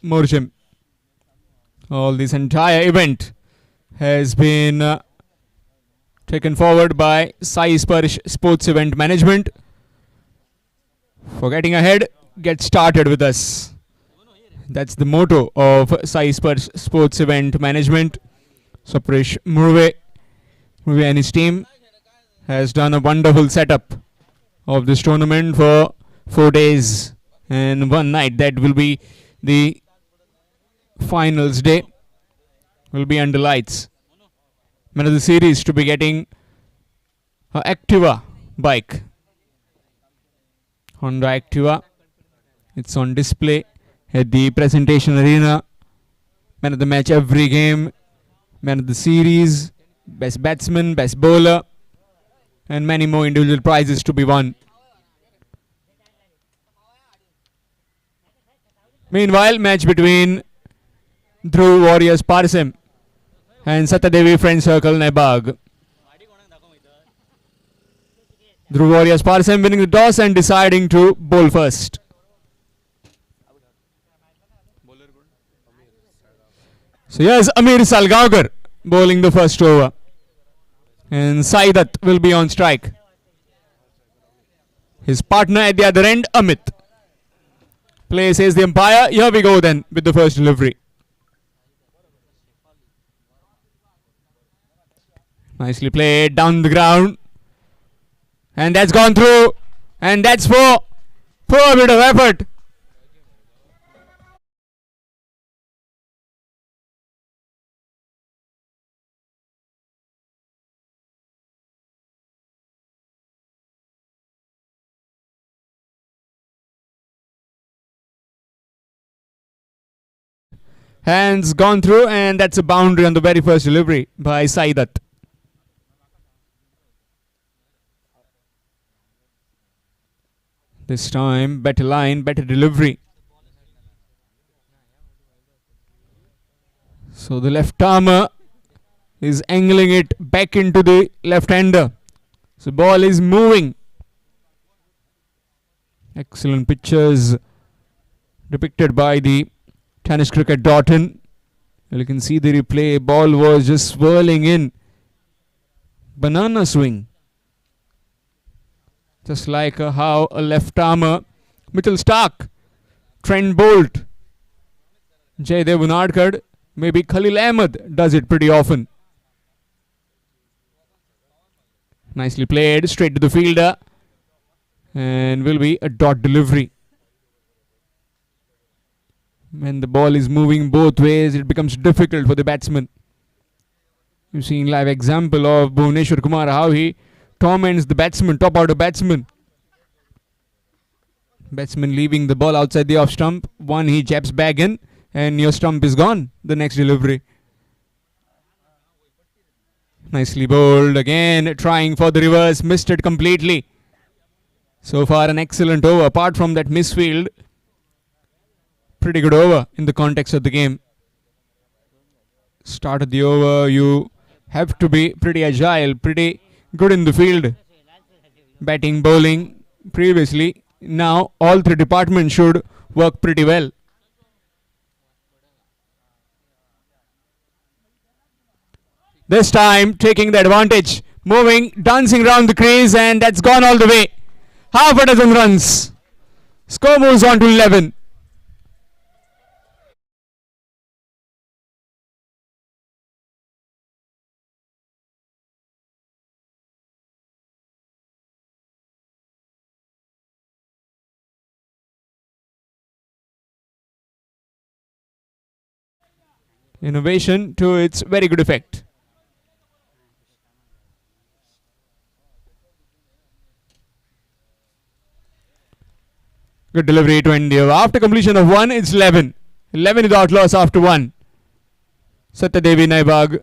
Morjim. All this entire event has been taken forward by Sai Sparsh Sports Event Management. For getting ahead, get started with us. That's the motto of Sai Sparsh Sports Event Management. Sapresh Murve and his team has done a wonderful setup of this tournament for 4 days and 1 night. That will be the finals day. Will be under lights. Man of the series to be getting an Activa bike. Honda Activa. It's on display at the presentation arena. Man of the match every game. Man of the series. Best batsman, best bowler. And many more individual prizes to be won. Meanwhile, match between Dhruv Warriors Parsem and Satyadevi Friend Circle Nebag. Dhruv Warriors Parsem winning the toss and deciding to bowl first. So yes, Amir Salgaonkar bowling the first over. And Saidat will be on strike. His partner at the other end, Amit. Play says the umpire. Here we go then with the first delivery. Nicely played down the ground. And that's gone through. And that's for a bit of effort. Hands gone through, and that's a boundary on the very first delivery by Saidat. This time, better line, better delivery. So the left armer is angling it back into the left-hander. So ball is moving. Excellent pictures depicted by the Tennis Cricket.in. You can see the replay. Ball was just swirling in. Banana swing. Just like how a left armer, Mitchell Starc, Trent Bolt, Jaydev Unadkar, maybe Khalil Ahmed does it pretty often. Nicely played, straight to the fielder. And will be a dot delivery. When the ball is moving both ways, it becomes difficult for the batsman. You've seen live example of Bhuvneshwar Kumar, how he torments the batsman, top order batsman. Batsman leaving the ball outside the off stump. One he jabs back in, and your stump is gone. The next delivery. Nicely bowled again, trying for the reverse, missed it completely. So far an excellent over, apart from that misfield. Pretty good over in the context of the game. Start of the over, you have to be pretty agile, pretty good in the field. Batting, bowling, previously. Now all three departments should work pretty well. This time taking the advantage, moving, dancing around the crease, and that's gone all the way. Half a dozen runs. Score moves on to 11. Innovation to its very good effect. Good delivery to India. After completion of 1, it's 11. 11 without loss after 1. Satyadevi Naibag.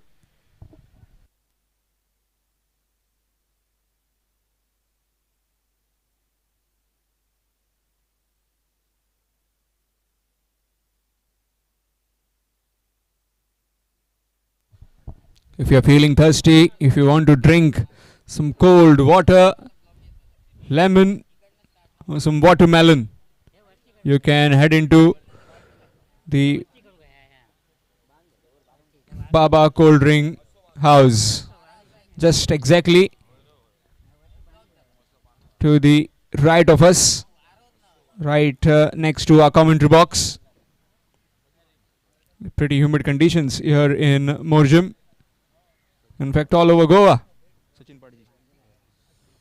If you are feeling thirsty, if you want to drink some cold water, lemon, or some watermelon, you can head into the Baba Cold Drink House. Just exactly to the right of us, right next to our commentary box. Pretty humid conditions here in Morjim. In fact, all over Goa.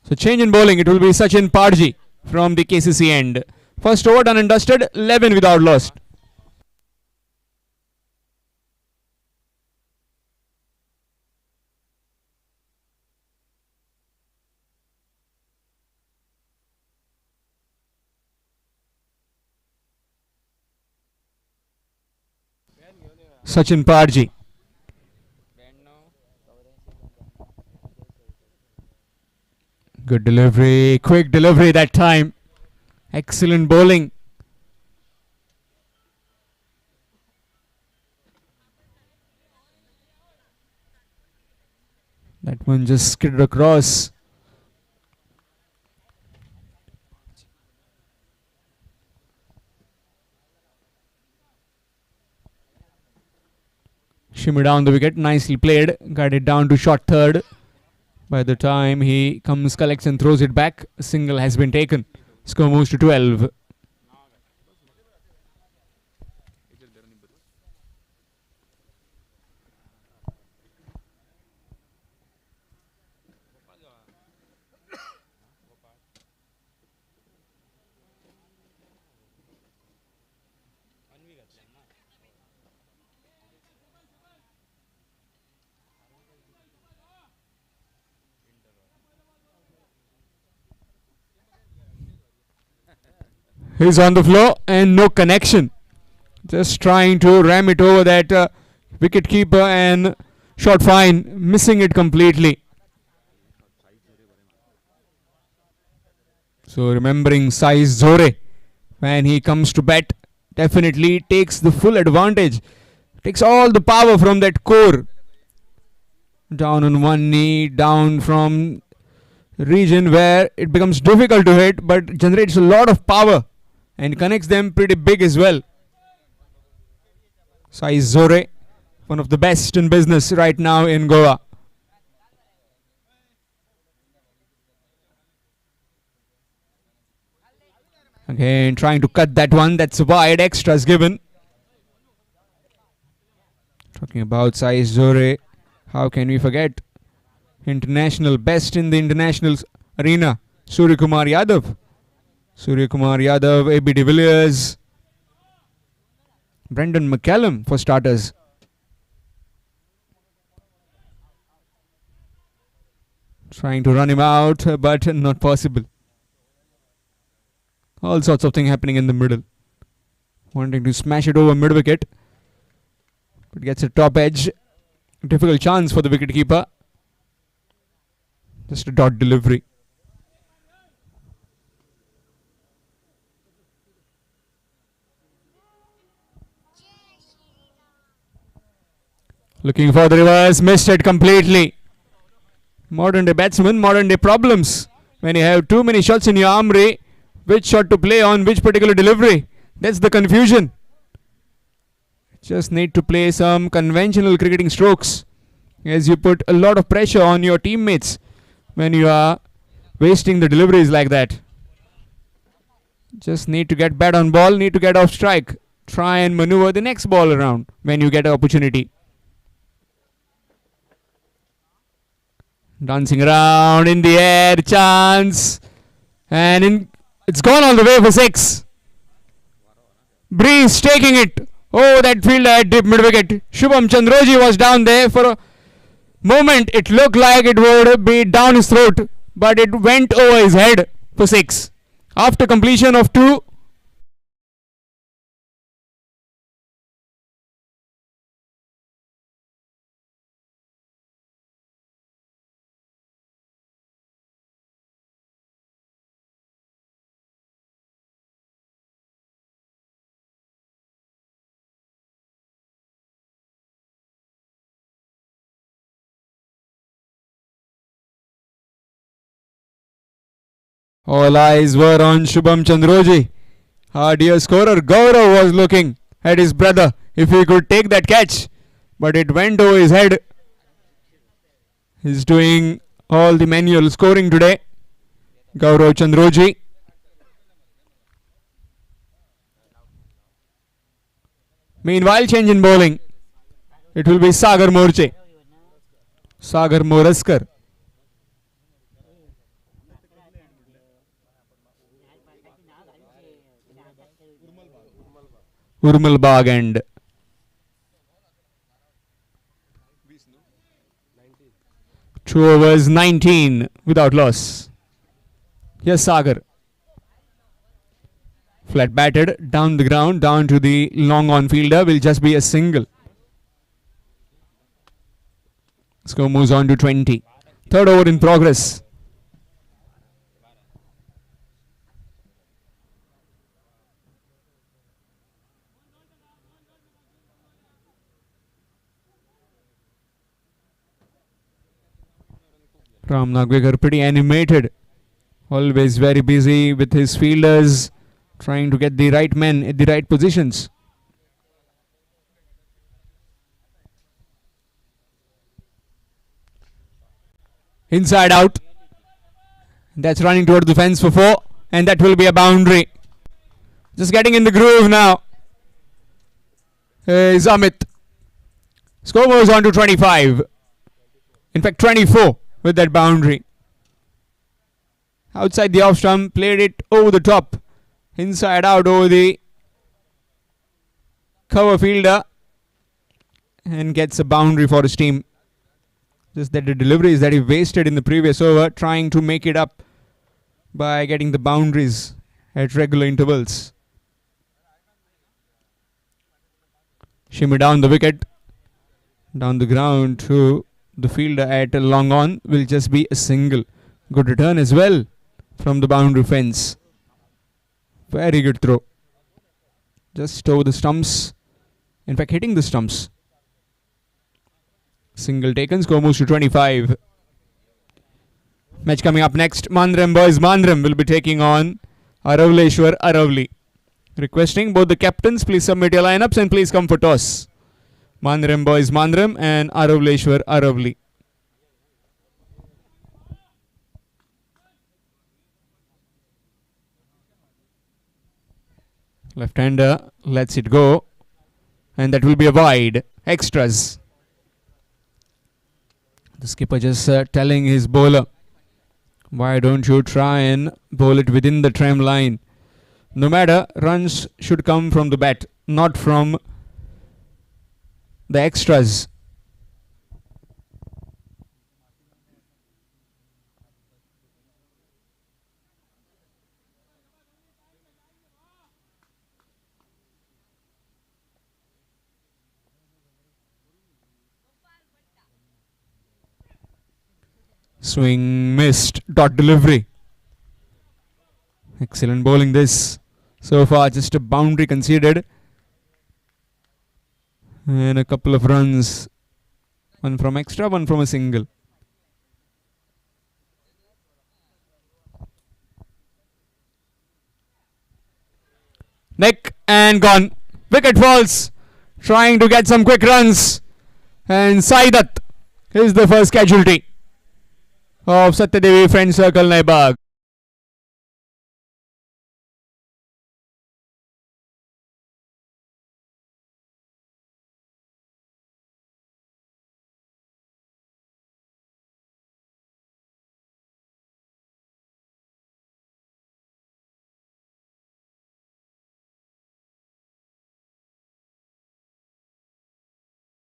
So change in bowling. It will be Sachin Parji from the KCC end. First over done and dusted. 11 without lost. Sachin Parji. Good delivery, quick delivery that time. Excellent bowling. That one just skidded across. Shimmy down the wicket, nicely played. Got it down to short third. By the time he comes, collects and throws it back, a single has been taken. Score moves to 12. He's on the floor and no connection. Just trying to ram it over that wicket keeper and shot fine, missing it completely. So remembering Sai Zore, when he comes to bat, definitely takes the full advantage. Takes all the power from that core. Down on one knee, down from region where it becomes difficult to hit, but generates a lot of power and connects them pretty big as well. Sai Zore, one of the best in business right now in Goa. Again, trying to cut that one. That's wide, extras given. Talking about Sai Zore, how can we forget? International, best in the international arena, Surya Kumar Yadav. Surya Kumar Yadav, AB de Villiers, Brendan McCallum for starters. Trying to run him out, but not possible. All sorts of things happening in the middle. Wanting to smash it over mid wicket, but gets a top edge. Difficult chance for the wicket keeper. Just a dot delivery. Looking for the reverse, missed it completely. Modern day batsman, modern day problems. When you have too many shots in your armory, which shot to play on which particular delivery? That's the confusion. Just need to play some conventional cricketing strokes, as you put a lot of pressure on your teammates when you are wasting the deliveries like that. Just need to get bat on ball, need to get off strike. Try and maneuver the next ball around when you get an opportunity. Dancing around in the air, chance. And it's gone all the way for 6. Breeze taking it. Oh, that fielder had deep mid wicket. Shubham Chandroji was down there for a moment. It looked like it would be down his throat, but it went over his head for 6. After completion of 2. All eyes were on Shubham Chandroji. Our dear scorer Gaurav was looking at his brother if he could take that catch, but it went over his head. He's doing all the manual scoring today, Gaurav Chandroji. Meanwhile, change in bowling. It will be Sagar Morche. Sagar Moraskar. Urmal Bagh and 2 overs 19 without loss. Yes, Sagar. Flat batted down the ground, down to the long on fielder, will just be a single. Score moves on to 20. Third over in progress. Ram Nagwekar pretty animated. Always very busy with his fielders, trying to get the right men at the right positions. Inside out. That's running towards the fence for 4, and that will be a boundary. Just getting in the groove now is Amit. Score moves on to 25. In fact, 24 with that boundary. Outside the off stump, played it over the top. Inside out over the cover fielder, and gets a boundary for his team. Just that the deliveries that he wasted in the previous over, trying to make it up by getting the boundaries at regular intervals. Shimmy down the wicket, down the ground to the fielder at a long on, will just be a single. Good return as well from the boundary fence. Very good throw. Just over the stumps. In fact, hitting the stumps. Single taken. Score moves to 25. Match coming up next. Mandram boys. Mandram will be taking on Aravleshwar Aravli. Requesting both the captains, please submit your lineups and please come for toss. Mandram boys. Mandram and Aravleshwar Aravli. Left-hander lets it go, and that will be a wide. Extras. The skipper just telling his bowler, why don't you try and bowl it within the tram line? No matter, runs should come from the bat, not from the extras. Swing missed. Dot delivery. Excellent bowling this. So far just a boundary conceded. And a couple of runs. One from extra, one from a single. Neck and gone. Wicket falls. Trying to get some quick runs. And Saidat is the first casualty of Satyadevi Friend Circle Naibag.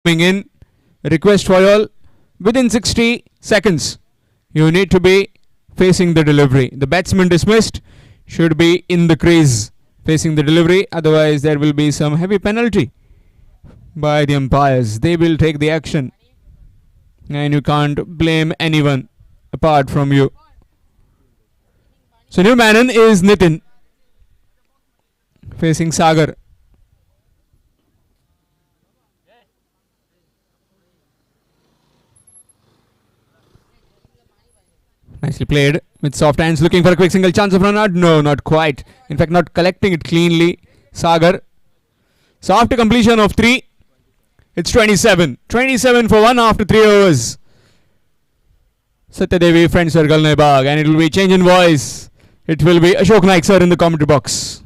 Coming in, request for all, within 60 seconds. You need to be facing the delivery. The batsman dismissed should be in the crease facing the delivery. Otherwise, there will be some heavy penalty by the umpires. They will take the action. And you can't blame anyone apart from you. So, new man is Nitin facing Sagar. Nicely played with soft hands, looking for a quick single chance of run out. No, not quite. In fact, not collecting it cleanly. Sagar So after completion of 3, it's 27. 27 for 1 after 3 overs. Satyadevi, friend circle Nebag, and it will be change in voice. It will be Ashok Naik sir in the commentary box.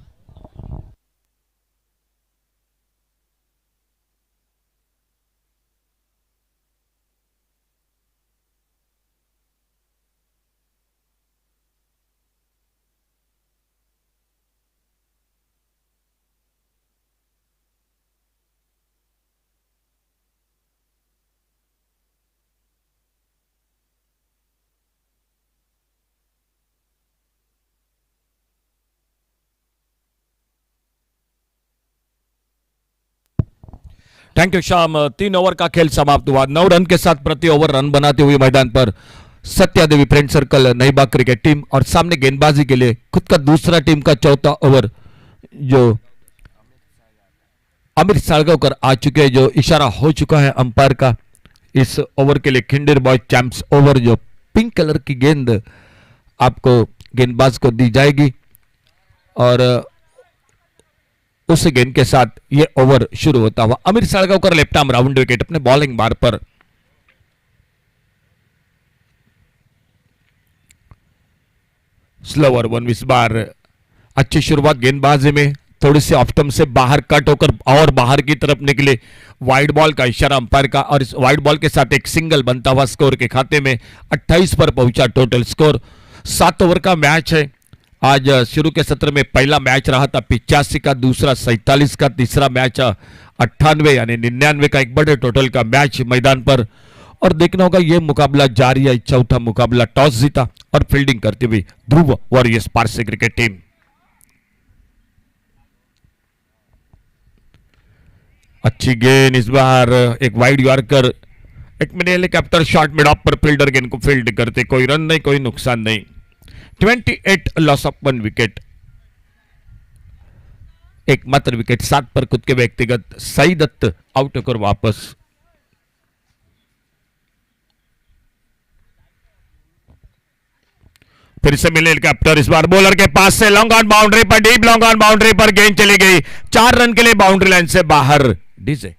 Thank you शाम। 3 over का खेल समाप्त हुआ। 9 run के साथ प्रति over run बनाते हुए मैदान पर सत्यादेवी फ्रेंड सर्कल नईबाग क्रिकेट टीम, और सामने गेंदबाजी के लिए खुद का दूसरा टीम का चौथा ओवर जो अमित सालगांवकर आ चुके हैं, जो इशारा हो चुका है अंपायर का इस ओवर के लिए। खिंडेर बॉय चैंप्स ओवर, जो पिंक कलर की गेंद आपको गेंदबाज को दी जाएगी और उस गेंद के साथ ये ओवर शुरू होता हुआ। Amit Salgaocar left arm round wicket अपने बॉलिंग बार पर। स्लोवर वन इस बार अच्छी शुरुआत गेंदबाजी में, थोड़ी सी ऑफ स्टंप से बाहर कट होकर और बाहर की तरफ निकले। वाइड बॉल का इशारा अंपायर का, और इस वाइड बॉल के साथ एक सिंगल बनता हुआ स्कोर के खाते में 28 पर पहुंचा टोटल स्कोर। 7 ओवर का मैच है। आज शुरू के सत्र में पहला मैच रहा था 85 का, दूसरा 47 का, तीसरा मैच 98 यानी 99 का एक बड़े टोटल का मैच मैदान पर। और देखना होगा यह मुकाबला जारी है। चौथा मुकाबला टॉस जीता और फील्डिंग करती हुई ध्रुव वॉरियर्स पारसी क्रिकेट टीम। अच्छी गेंद इस बार, एक वाइड यॉर्कर, एक mini helicopter shot mid of पर फील्डर गेंद को फील्ड करते, कोई रन नहीं, कोई नुकसान नहीं। 28 लॉस ऑफ 1 विकेट, एक मात्र विकेट 7 पर खुद के व्यक्तिगत। सई दत्त आउट होकर वापस। फिर से मिले हेलीकॉप्टर, इस बार बॉलर के पास से लॉन्ग ऑन बाउंड्री पर, डीप लॉन्ग ऑन बाउंड्री पर गेंद चली गई। 4 रन के लिए बाउंड्री लाइन से बाहर। डीजे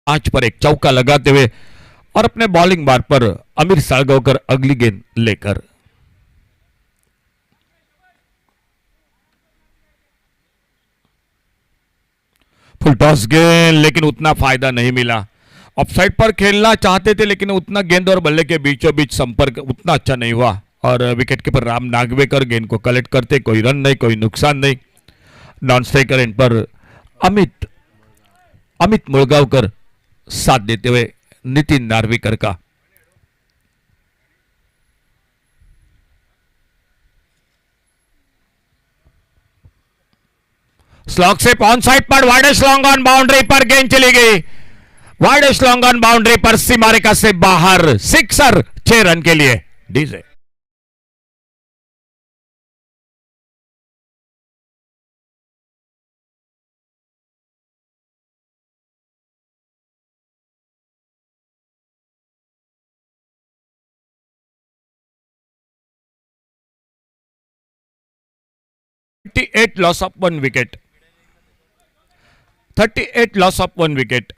पांच पर एक चौका लगाते हुए और अपने बॉलिंग बार पर अमित सालगांवकर अगली गेंद लेकर। फुल टॉस गेंद, लेकिन उतना फायदा नहीं मिला। ऑफसाइड पर खेलना चाहते थे, लेकिन उतना गेंद और बल्ले के बीचों बीच संपर्क उतना अच्छा नहीं हुआ और विकेट कीपर राम नागवेकर गेंद को कलेक्ट करते, कोई रन नहीं, कोई नुकसान नहीं। नॉन स्ट्राइकर एंड पर अमित मुलगांवकर साथ देते हुए नितिन नार्वेकर का। स्लॉग से ऑन साइड पर वाइडेस्ट लॉन्ग ऑन बाउंड्री पर गेंद चली गई। वाइडेस्ट लॉन्ग ऑन बाउंड्री पर सीमा रेखा से बाहर, सिक्सर 6 रन के लिए। डीजे38 loss of 1 wicket. 38 loss of 1 wicket.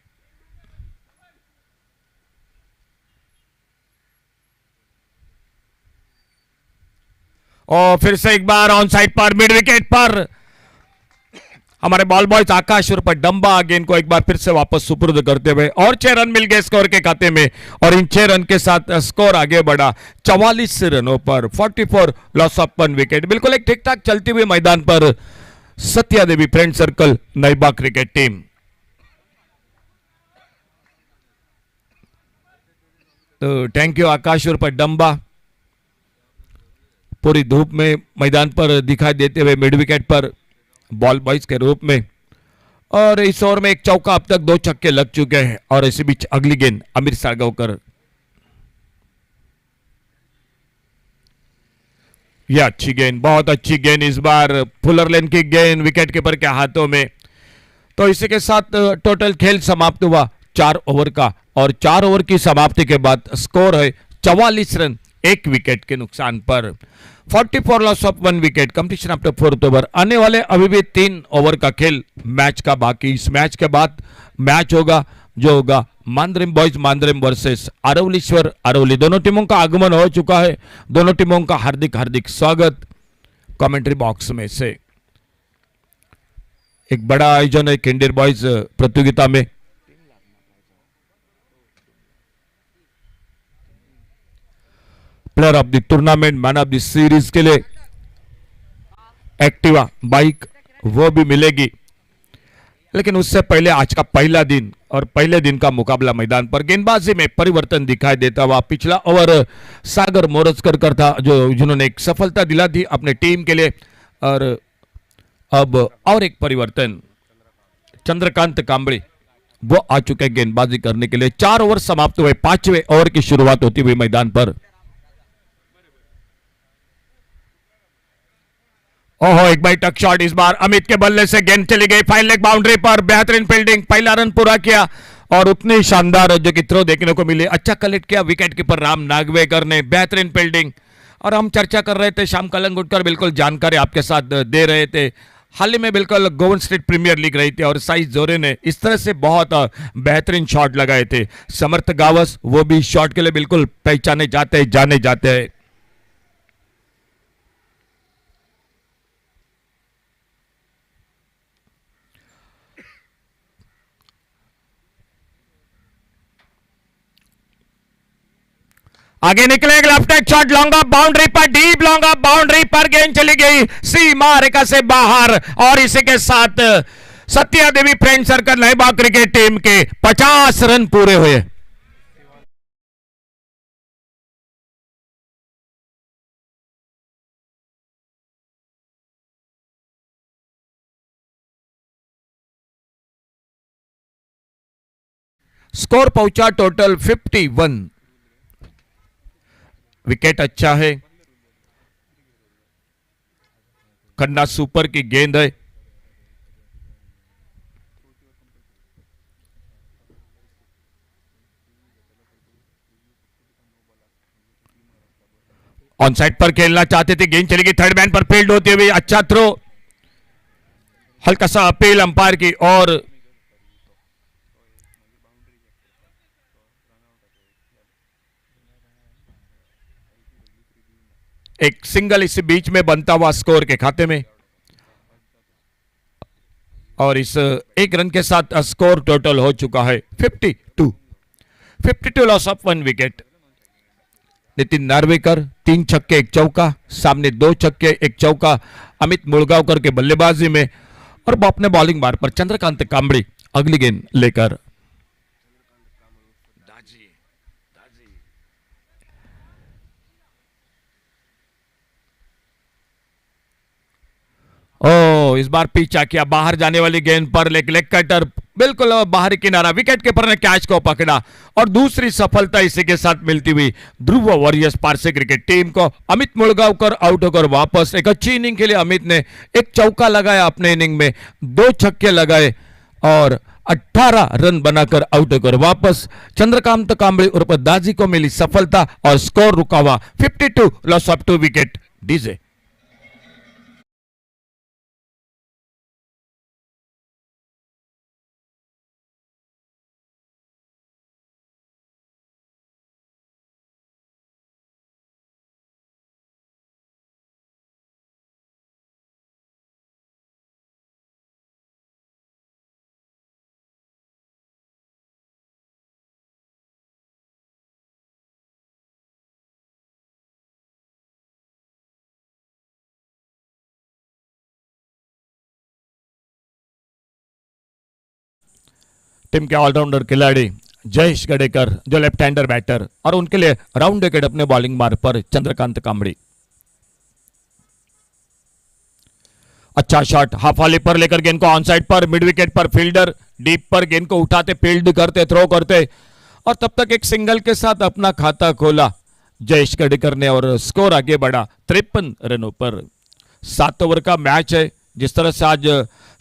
और फिर से एक बार ऑन साइड पर मिड विकेट पर हमारे बॉल बॉयज आकाश और पर डंबा गेंद को एक बार फिर से वापस सुपुर्द करते हुए और 6 रन मिल गए स्कोर के खाते में और इन 6 रन के साथ स्कोर आगे बढ़ा 44 रनों पर। 44 लॉस ऑफ 1 विकेट। बिल्कुल एक ठीक ठाक चलते हुए मैदान पर सत्यादेवी फ्रेंड सर्कल नईबाग क्रिकेट टीम। तो थैंक यू आकाश और पर डंबा पूरी धूप में मैदान पर दिखाई देते हुए मिड विकेट पर बॉल बॉयज के रूप में। और इस ओवर में एक चौका, अब तक 2 छक्के लग चुके हैं और इसी बीच अगली गेंद अमित सालगांवकर। ये अच्छी गेंद, बहुत अच्छी गेंद इस बार फुलरलेन की गेंद विकेट कीपर के हाथों में। तो इसी के साथ टोटल खेल समाप्त हुआ 4 ओवर का, और 4 ओवर की समाप्ति के बाद स्कोर है 44 रन 1 विकेट के नुकसान पर। 44 loss of 1 wicket. Competition after 4th over. आने वाले अभी भी 3 ओवर का खेल मैच का बाकी। इस मैच के बाद मैच होगा जो होगा मांद्रिम बॉयज मांद्रिम वर्सेस अरवलीश्वर अरवली। दोनों टीमों का आगमन हो चुका है। दोनों टीमों का हार्दिक हार्दिक स्वागत कमेंट्री बॉक्स में से। एक बड़ा आयोजन है कैंडियर बॉयज प्रतियोगिता में। Player of the tournament, man of the series के लिए एक्टिवा बाइक वो भी मिलेगी। लेकिन उससे पहले आज का पहला दिन और पहले दिन का मुकाबला मैदान पर गेंदबाजी में परिवर्तन दिखाई देता हुआ। पिछला ओवर सागर मोरजकर का था जिन्होंने एक सफलता दिला दी अपने टीम के लिए, और अब और एक परिवर्तन चंद्रकांत कांबळे वो आ चुके गेंदबाजी करने के लिए। 4 ओवर समाप्त हुए, 5वें ओवर की शुरुआत होती हुई मैदान पर। ओहो, एक बैठक शॉट इस बार अमित के बल्ले से गेंद चली गई फाइन लेग बाउंड्री पर। बेहतरीन फील्डिंग, पहला रन पूरा किया और उतनी शानदार जो कि थ्रो देखने को मिली। अच्छा कलेक्ट किया विकेट कीपर राम नागवेकर ने, बेहतरीन फील्डिंग। और हम चर्चा कर रहे थे, श्याम कलंगुटकर बिल्कुल जानकारी आपके साथ दे रहे थे। हाल ही में बिल्कुल गोवन स्टेट प्रीमियर लीग रही थी और साइज जोरे ने इस तरह से बहुत बेहतरीन शॉट लगाए थे। समर्थ गावस वो भी शॉट के लिए बिल्कुल पहचाने जाने जाते हैं। आगे निकले left hand shot, long off boundary पर, डीप लॉन्ग ऑफ बाउंड्री पर गेंद चली गई सीमा रेखा से बाहर। और इसी के साथ सत्या देवी फ्रेंड सर्कल नहबा क्रिकेट टीम के 50 रन पूरे हुए। स्कोर पहुंचा टोटल 51। विकेट अच्छा है, खन्ना सुपर की गेंद है। ऑन साइड पर खेलना चाहते थे, गेंद चली गई थर्ड मैन पर, फील्ड होती हुई अच्छा थ्रो। हल्का सा अपील अंपायर की और एक सिंगल इस बीच में बनता हुआ स्कोर के खाते में। और इस एक रन के साथ स्कोर टोटल हो चुका है 52 loss of 1 wicket. Nitin Narvekar 3 छक्के 1 चौका, सामने 2 छक्के 1 चौका अमित मुलगांवकर के बल्लेबाजी में। और अपने बॉलिंग बार पर चंद्रकांत कांबळे अगली गेंद लेकर। ओ, इस बार पीछा किया बाहर जाने वाली गेंद पर, लेग कटर बिल्कुल बाहरी किनारा। विकेट कीपर ने कैच को पकड़ा और दूसरी सफलता इसी के साथ मिलती हुई ध्रुव वॉरियर्स पारसे क्रिकेट टीम को। अमित मुलगांवकर आउट होकर वापस। एक अच्छी इनिंग के लिए अमित ने 1 चौका लगाया अपने इनिंग में, 2 छक्के लगाए और 18 रन बनाकर आउट होकर वापस। चंद्रकांत कांबळे उर्फ दाजी को मिली सफलता और स्कोर रुका हुआ 52 loss of 2 wicket. DJ team के ऑलराउंडर खिलाड़ी जयेश गडेकर जो लेफ्ट हैंडर बैटर, और उनके लिए राउंड विकेट अपने बॉलिंग मार्ग पर चंद्रकांत कांबळे। अच्छा शॉट हाफ वॉली पर लेकर गेंद को ऑन साइड पर, मिड विकेट पर फील्डर डीप पर गेंद को उठाते, फील्ड करते, थ्रो करते और तब तक एक सिंगल के साथ अपना खाता खोला जयेश गडेकर ने और स्कोर आगे बढ़ा 53 रनों पर। 7 ओवर का मैच है। जिस तरह से आज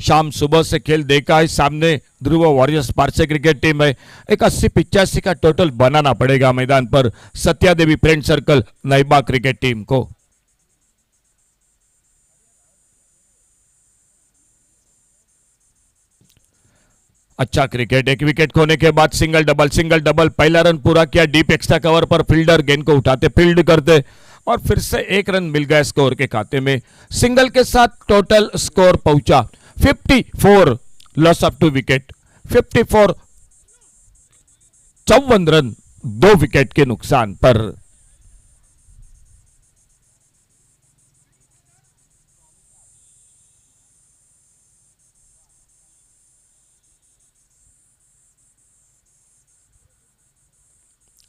शाम सुबह से खेल देखा है, सामने ध्रुव वॉरियर्स पारसे क्रिकेट टीम है। एक 80-85 का टोटल बनाना पड़ेगा मैदान पर सत्या देवी फ्रेंड सर्कल नैबा क्रिकेट टीम को। अच्छा क्रिकेट, एक विकेट खोने के बाद सिंगल डबल, पहला रन पूरा किया डीप एक्स्ट्रा कवर पर, फील्डर गेंद को उठाते फील्ड करते और फिर से 1 रन मिल गया स्कोर के खाते में। सिंगल के साथ टोटल स्कोर पहुंचा 54, loss of 2 wicket 54, 54 run 2 wicket के नुकसान पर।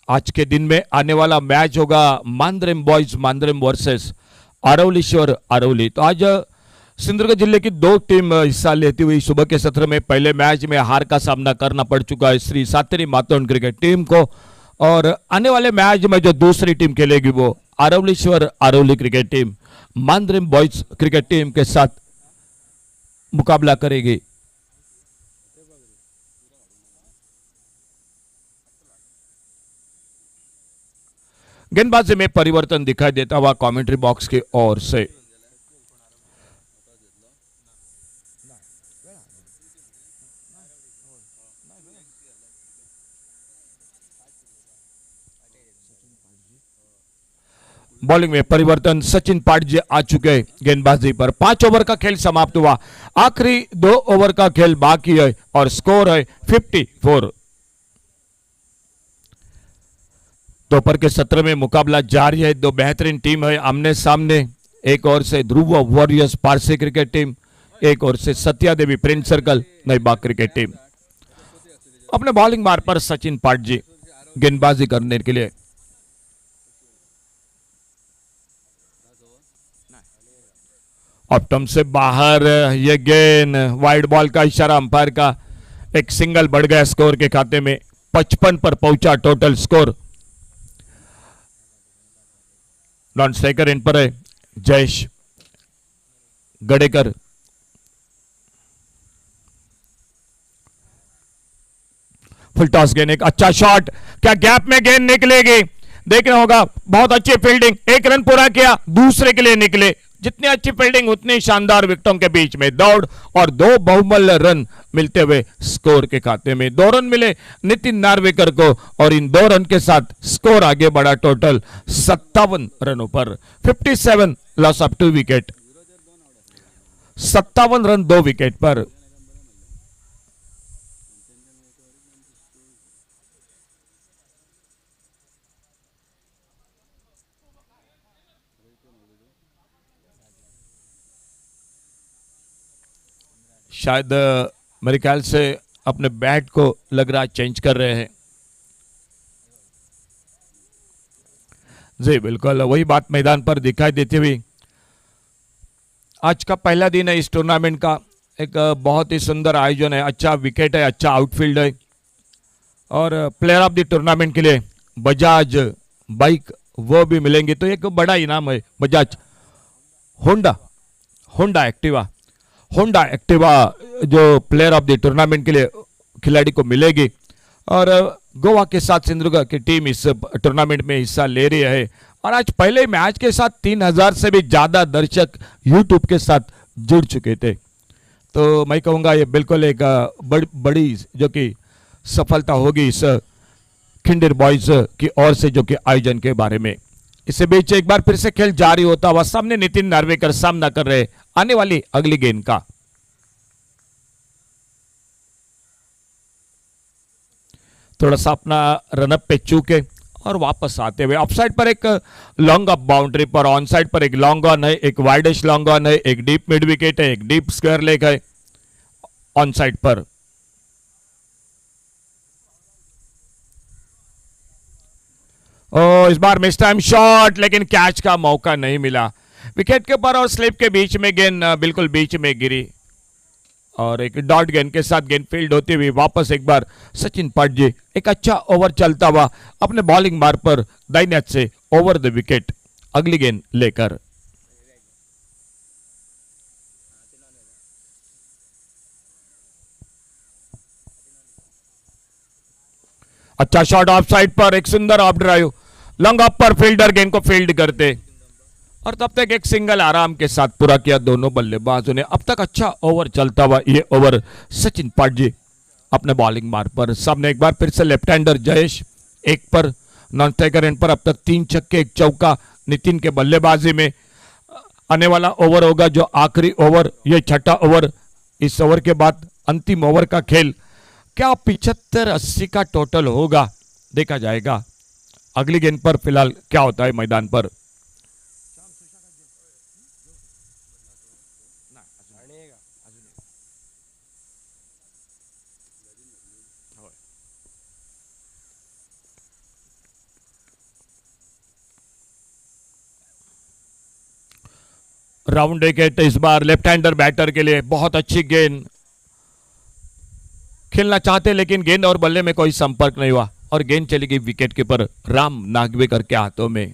आज के दिन में आने वाला मैच होगा मांद्रेम बॉयज मांद्रेम वर्सेस अरवलीश्वर अरवली। तो आज सिंधुदुर्ग जिले की 2 टीम हिस्सा लेती हुई सुबह के सत्र में पहले मैच में हार का सामना करना पड़ चुका है श्री सातेरी मातोंड क्रिकेट टीम को, और आने वाले मैच में जो दूसरी टीम खेलेगी वो Aravalishwar Aravali cricket team Mandrem boys cricket team के साथ मुकाबला करेगी। गेंदबाजी में परिवर्तन दिखाई देता हुआ कमेंट्री बॉक्स की ओर से। बॉलिंग में परिवर्तन, सचिन पाटजी आ चुके गेंदबाजी पर। 5 ओवर का खेल समाप्त हुआ, आखिरी 2 ओवर का खेल बाकी है और स्कोर है 54। दोपहर के सत्र में मुकाबला जारी है। 2 बेहतरीन टीम है आमने सामने। एक ओर से ध्रुव वॉरियर्स पारसी क्रिकेट टीम, एक ओर से सत्या देवी फ्रेंड सर्कल नैबा क्रिकेट टीम। अपने बॉलिंग मार्ग पर सचिन पाटजी गेंदबाजी करने के लिए। ऑप्टम से बाहर ये गेंद, वाइड बॉल का इशारा अंपायर का। एक सिंगल बढ़ गया स्कोर के खाते में, 55 पर पहुंचा टोटल स्कोर। नॉन स्ट्राइकर इन पर है जयेश गडेकर। फुल टॉस गेंद, एक अच्छा शॉट, क्या गैप में गेंद निकलेगी देखना होगा। बहुत अच्छी फील्डिंग, 1 रन पूरा किया, दूसरे के लिए निकले। जितनी अच्छी फील्डिंग उतनी शानदार विकेटों के बीच में दौड़ और 2 बहुमूल्य रन मिलते हुए स्कोर के खाते में। 2 रन मिले नितिन नार्वेकर को और इन 2 रन के साथ स्कोर आगे बढ़ा टोटल 57 रनों पर। 57, loss of 2 wicket, 57 run 2 wicket पर। शायद मेरे ख्याल से अपने बैट को लग रहा चेंज कर रहे हैं। जी बिल्कुल वही बात मैदान पर दिखाई देती हुई। आज का पहला दिन है इस टूर्नामेंट का। एक बहुत ही सुंदर आयोजन है, अच्छा विकेट है, अच्छा आउटफील्ड है और प्लेयर ऑफ द टूर्नामेंट के लिए बजाज बाइक वो भी मिलेंगे। तो एक बड़ा इनाम है बजाज होंडा एक्टिवा जो प्लेयर ऑफ द टूर्नामेंट के लिए खिलाड़ी को मिलेगी। और गोवा के साथ सिंधुदुर्ग की टीम इस टूर्नामेंट में हिस्सा ले रही है। और आज पहले मैच के साथ 3000 से भी ज्यादा दर्शक यूट्यूब के साथ जुड़ चुके थे। तो मैं कहूँगा ये बिल्कुल एक बड़ी जो कि सफलता होगी इस खिंडीर बॉयज की ओर से जो कि आयोजन के बारे में। इससे बीच एक बार फिर से खेल जारी होता हुआ सामने नितिन नार्वेकर सामना कर रहे आने वाली अगली गेंद का। थोड़ा सा अपना रनअप पे चूके और वापस आते हुए ऑफसाइड पर एक लॉन्ग अप बाउंड्री पर, ऑन साइड पर एक लॉन्ग ऑन है, एक वाइडिश लॉन्ग ऑन है, एक डीप मिड विकेट है, एक डीप स्क्वायर लेग है ऑन साइड पर। इस बार मिस टाइम शॉट, लेकिन कैच का मौका नहीं मिला। विकेट के ऊपर और स्लिप के बीच में गेंद बिल्कुल बीच में गिरी और एक डॉट गेंद के साथ गेंद फील्ड होती हुई वापस एक बार सचिन पाटजी एक अच्छा ओवर चलता हुआ अपने बॉलिंग मार्ग पर दाहिने हाथ से ओवर द विकेट अगली गेंद लेकर। अच्छा शॉट ऑफ साइड पर, एक सुंदर ऑफ ड्राइव, लॉन्ग ऑफ पर फील्डर गेंद को फील्ड करते और तब तक एक सिंगल आराम के साथ पूरा किया दोनों बल्लेबाजों ने। अब तक अच्छा ओवर चलता हुआ ये ओवर सचिन पाटजी अपने बॉलिंग मार पर। सामने एक बार फिर से लेफ्ट हैंडर जयेश एक पर नॉन स्ट्राइकर एंड पर अब तक 3 छक्के 1 चौका नितिन के बल्लेबाजी में। आने वाला ओवर होगा जो आखिरी ओवर, ये छठा ओवर। इस ओवर के बाद अंतिम ओवर का खेल क्या 75-80 का टोटल होगा, देखा जाएगा अगली गेंद पर फिलहाल क्या होता है मैदान पर। राउंड विकेट इस बार लेफ्ट हैंडर बैटर के लिए, बहुत अच्छी गेंद, खेलना चाहते लेकिन गेंद और बल्ले में कोई संपर्क नहीं हुआ और गेंद चली गई विकेट कीपर राम नागवेकर के हाथों में।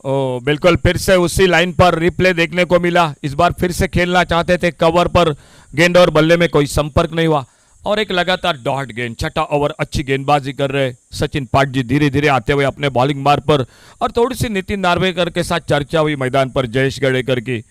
ओ बिल्कुल फिर से उसी लाइन पर रिप्ले देखने को मिला। इस बार फिर से खेलना चाहते थे कवर पर, गेंद और बल्ले में कोई संपर्क नहीं हुआ और एक लगातार डॉट गेंद। छठा ओवर, अच्छी गेंदबाजी कर रहे सचिन पाटजी धीरे धीरे आते हुए अपने बॉलिंग मार पर और थोड़ी सी नितिन नार्वेकर के साथ चर्चा हुई मैदान पर जयेश गड़ेकर की।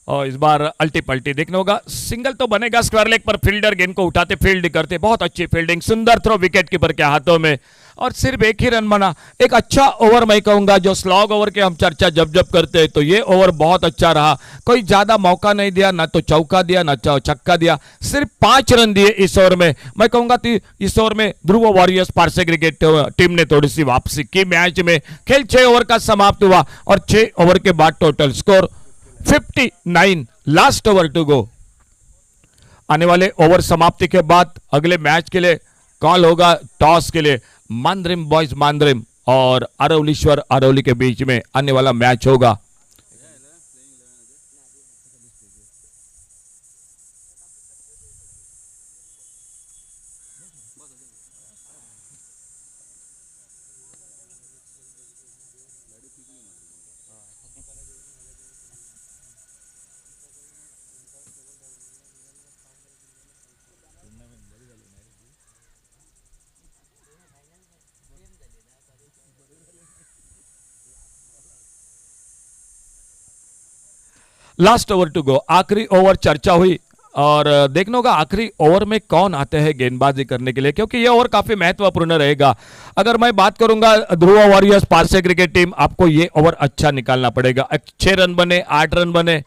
और इस बार अल्टी पल्टी देखने होगा, सिंगल तो बनेगा स्क्वायर लेग पर, फील्डर गेंद को उठाते फील्ड करते, बहुत अच्छी फील्डिंग, सुंदर थ्रो विकेट कीपर के हाथों में और सिर्फ एक ही रन बना। एक अच्छा ओवर मैं कहूंगा, जो स्लॉग ओवर के हम चर्चा जब जब करते हैं तो ये ओवर बहुत अच्छा रहा। कोई ज्यादा मौका नहीं दिया, ना तो चौका दिया ना छक्का दिया, सिर्फ 5 रन दिए इस ओवर में। मैं कहूंगा इस ओवर में ध्रुव वॉरियर्स पारसे क्रिकेट टीम ने थोड़ी सी वापसी की मैच में। खेल 6 ओवर का समाप्त हुआ और 6 ओवर के बाद total score 59, last over to go. आने वाले ओवर समाप्ति के बाद अगले मैच के लिए कॉल होगा टॉस के लिए। मांद्रिम बॉयज मांद्रिम और अरौलीश्वर अरौली के बीच में आने वाला मैच होगा। लास्ट ओवर टू गो, आखिरी ओवर चर्चा हुई और देखना होगा आखिरी ओवर में कौन आते हैं गेंदबाजी करने के लिए, क्योंकि यह ओवर काफी महत्वपूर्ण रहेगा। अगर मैं बात करूंगा ध्रुव वॉरियर्स पारसे क्रिकेट टीम, आपको यह ओवर अच्छा निकालना पड़ेगा। 6 रन बने 8 रन बने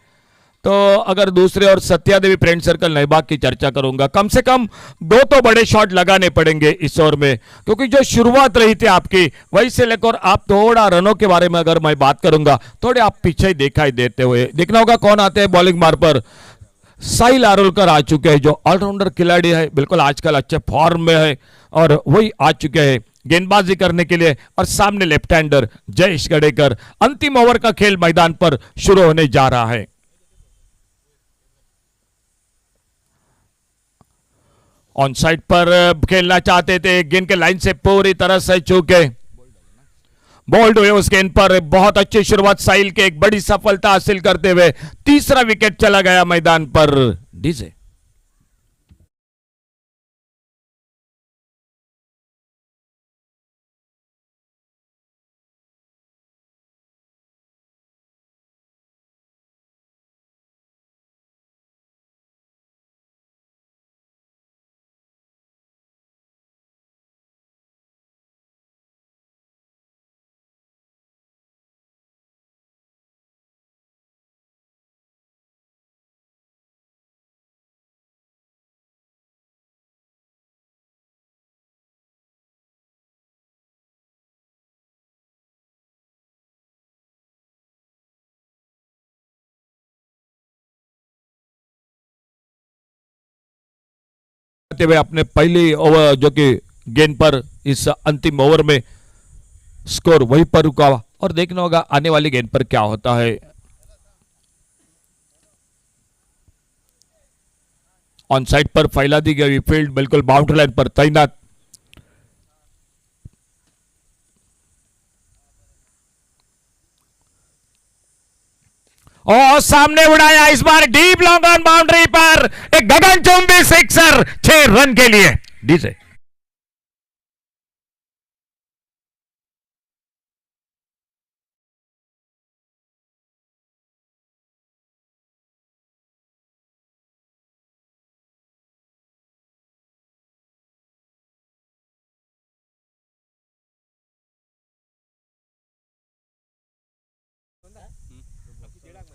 तो अगर दूसरे और सत्या देवी फ्रेंड सर्कल नईबाग की चर्चा करूंगा, कम से कम 2 तो बड़े शॉट लगाने पड़ेंगे इस ओवर में, क्योंकि जो शुरुआत रही थी आपकी वही से लेकर आप थोड़ा रनों के बारे में अगर मैं बात करूंगा थोड़े आप पीछे ही दिखाई देते हुए। देखना होगा कौन आते हैं बॉलिंग मार पर। साहिल आरोलकर आ चुके हैं जो ऑलराउंडर खिलाड़ी है, बिल्कुल आजकल अच्छे फॉर्म में है और वही आ चुके हैं गेंदबाजी करने के लिए। और सामने लेफ्ट हैंडर जयेश गड़ेकर। अंतिम ओवर का खेल मैदान पर शुरू होने जा रहा है। ऑन साइड पर खेलना चाहते थे, गेंद के लाइन से पूरी तरह से चूके, बोल्ड हुए उस गेंद पर। बहुत अच्छी शुरुआत साहिल के, एक बड़ी सफलता हासिल करते हुए तीसरा विकेट चला गया मैदान पर। डीजे बनाते हुए अपने पहली ओवर जो कि गेंद पर इस अंतिम ओवर में स्कोर वहीं पर रुका और देखना होगा आने वाली गेंद पर क्या होता है। ऑन साइड पर फैला दी गई फील्ड बिल्कुल बाउंड्री लाइन पर तैनात। और सामने उड़ाया इस बार डीप लॉन्ग ऑन बाउंड्री पर एक गगनचुंबी सिक्सर 6 रन के लिए। डीजे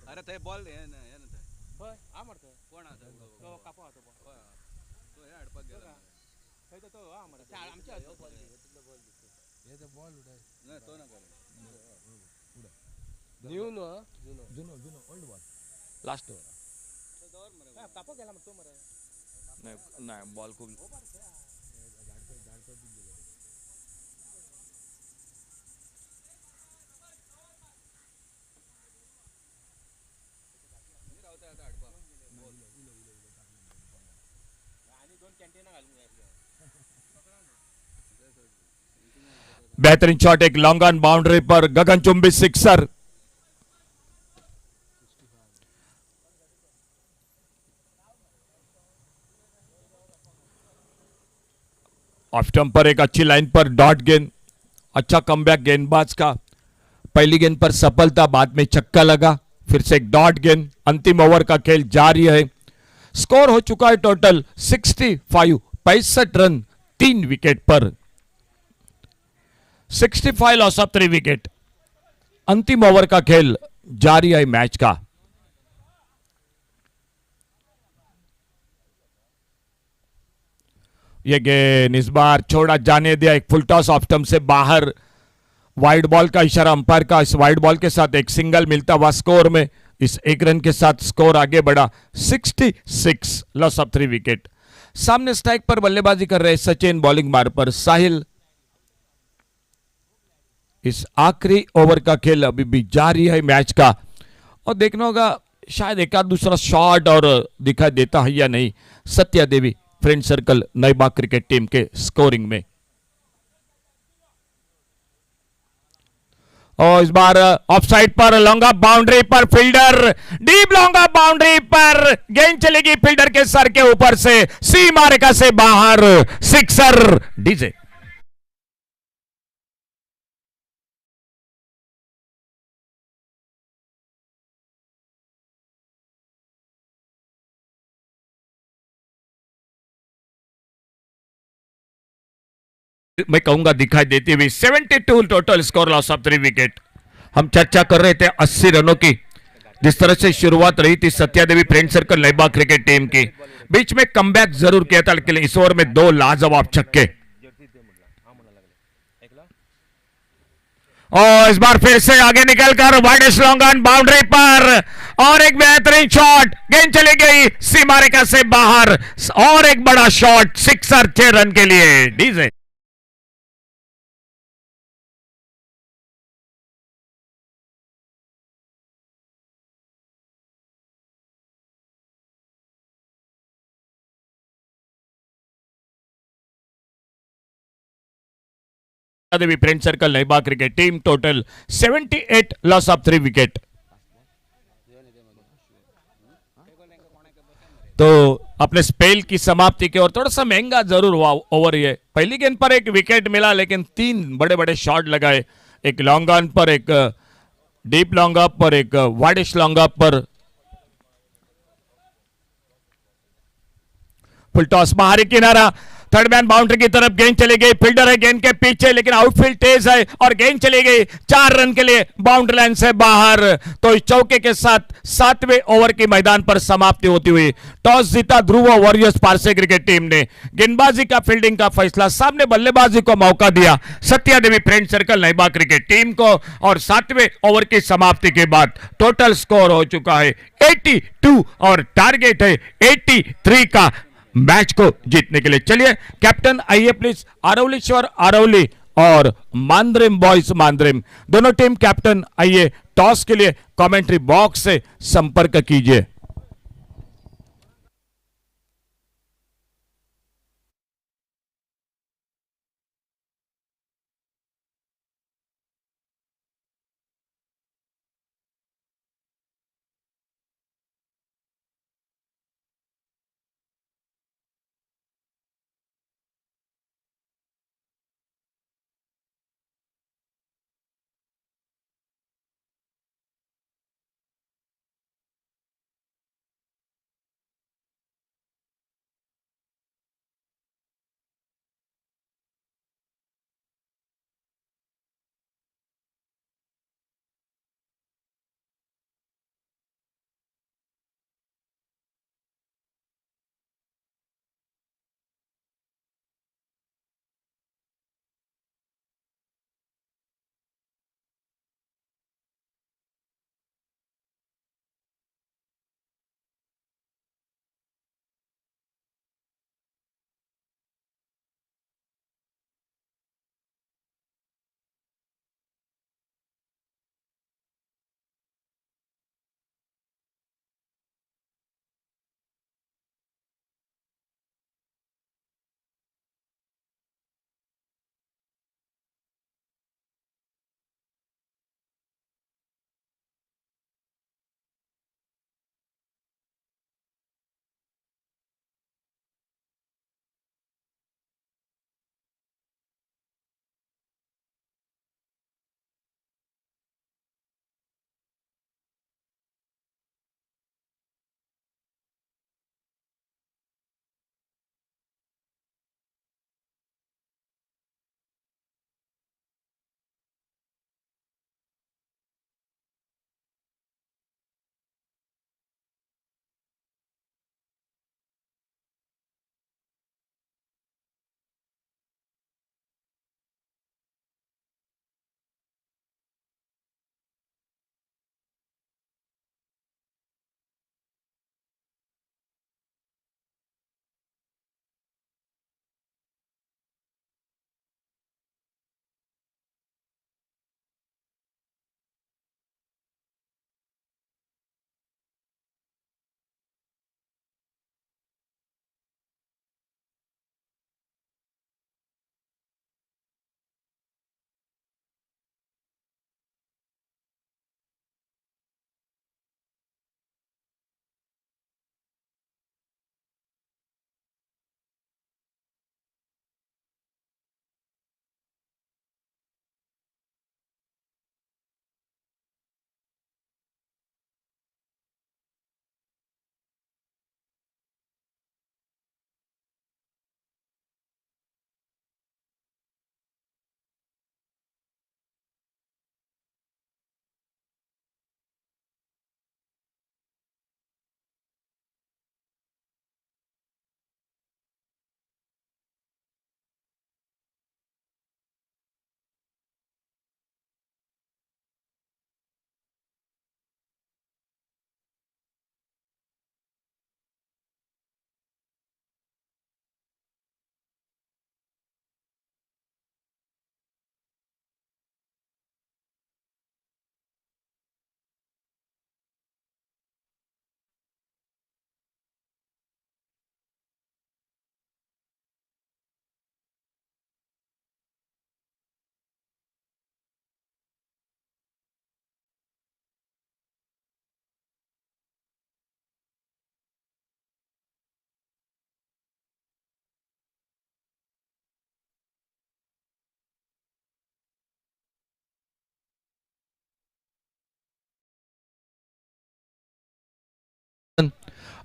अरे ते बॉल ಏನಂತೆ ಆ ಮಾಡ್ತ कोण आता तो कापो आता बॉल तो हे अडपक गेला खयतो तो आ मारता आमच्या बॉल तिथला बॉल दिसतो हे तो बॉल उडाय नाही तो ना करे उडा न्यू नो जुनो जुनो ओल्ड बॉल लास्ट ओवर तो दौर मरे कापो गेला मग तो मरे नाही बॉल खूप बेहतरीन शॉट एक लॉन्ग ऑन बाउंड्री पर गगनचुंबी सिक्सर। ऑफ स्टंप पर एक अच्छी लाइन पर डॉट गेंद, अच्छा कमबैक गेंदबाज का। पहली गेंद पर सफलता, बाद में छक्का लगा, फिर से एक डॉट गेंद। अंतिम ओवर का खेल जारी है। स्कोर हो चुका है टोटल 65 रन 3 विकेट पर। 65 लॉस ऑफ 3 विकेट। अंतिम ओवर का खेल जारी है मैच का। ये गेंद इस बार छोड़ा जाने दिया, एक फुल टॉस ऑफ स्टंप से बाहर। वाइड बॉल का इशारा अंपायर का। इस वाइड बॉल के साथ एक सिंगल मिलता हुआ स्कोर में। इस एक रन के साथ स्कोर आगे बढ़ा 66 लॉस ऑफ 3 विकेट। सामने स्ट्राइक पर बल्लेबाजी कर रहे सचिन, बॉलिंग मार पर साहिल। इस आखिरी ओवर का खेल अभी भी जारी है मैच का, और देखना होगा शायद एक आध दूसरा शॉट और दिखाई देता है या नहीं सत्या देवी friend circle Nai Bagh cricket team के स्कोरिंग में। और इस बार ऑफ साइड पर लॉन्ग ऑफ बाउंड्री पर fielder, deep long off boundary पर गेंद चलेगी फील्डर के सर के ऊपर से, सीमा रेखा से बाहर, सिक्सर। डीजे मैं कहूंगा दिखाई देती हुई 72 total score loss of 3 wicket. हम चर्चा कर रहे थे 80 रनों की, जिस तरह से शुरुआत रही थी सत्या देवी friend circle Nai Bagh cricket team की। बीच में कमबैक जरूर किया था, लेकिन इस ओवर में 2 लाजवाब छक्के। और इस बार फिर से आगे निकलकर वाइडेस्ट लॉन्ग ऑन बाउंड्री पर, और एक बेहतरीन शॉट, गेंद चली गई सीमा रेखा से बाहर, और एक बड़ा शॉट, सिक्सर 6 रन के लिए। DJ Devi friend circle Nai Bagh cricket team total 78 loss of 3 wicket. तो अपने स्पेल की समाप्ति की ओर थोड़ा सा महंगा जरूर हुआ ओवर। ये पहली गेंद पर एक विकेट मिला, लेकिन 3 बड़े बड़े शॉट लगाए, एक लॉन्ग ऑन पर, एक डीप लॉन्ग ऑफ पर, एक वाइडिश लॉन्ग ऑफ पर। फुल टॉस बाहरी किनारा, थर्ड मैन बाउंड्री की तरफ गेंद चली गई, फील्डर है गेंद के पीछे, लेकिन आउटफील्ड तेज है और गेंद चली गई 4 रन के लिए बाउंड्री लाइन से बाहर। तो इस चौके के साथ 7वें ओवर की मैदान पर समाप्ति होती हुई टॉस जीता ध्रुव वॉरियर्स पारसे क्रिकेट टीम ने। गेंदबाजी का फील्डिंग का फैसला, सामने बल्लेबाजी को मौका दिया सत्या देवी friend circle Nai Bagh cricket team को। और 7वें ओवर की समाप्ति के बाद टोटल स्कोर हो चुका है 82 और टारगेट है 83 का। मैच को जीतने के लिए। चलिए कैप्टन आइए प्लीज, आरवलीश्वर आरवली और मांद्रिम बॉयज मांद्रिम दोनों टीम कैप्टन आइए टॉस के लिए कमेंट्री बॉक्स से संपर्क कीजिए।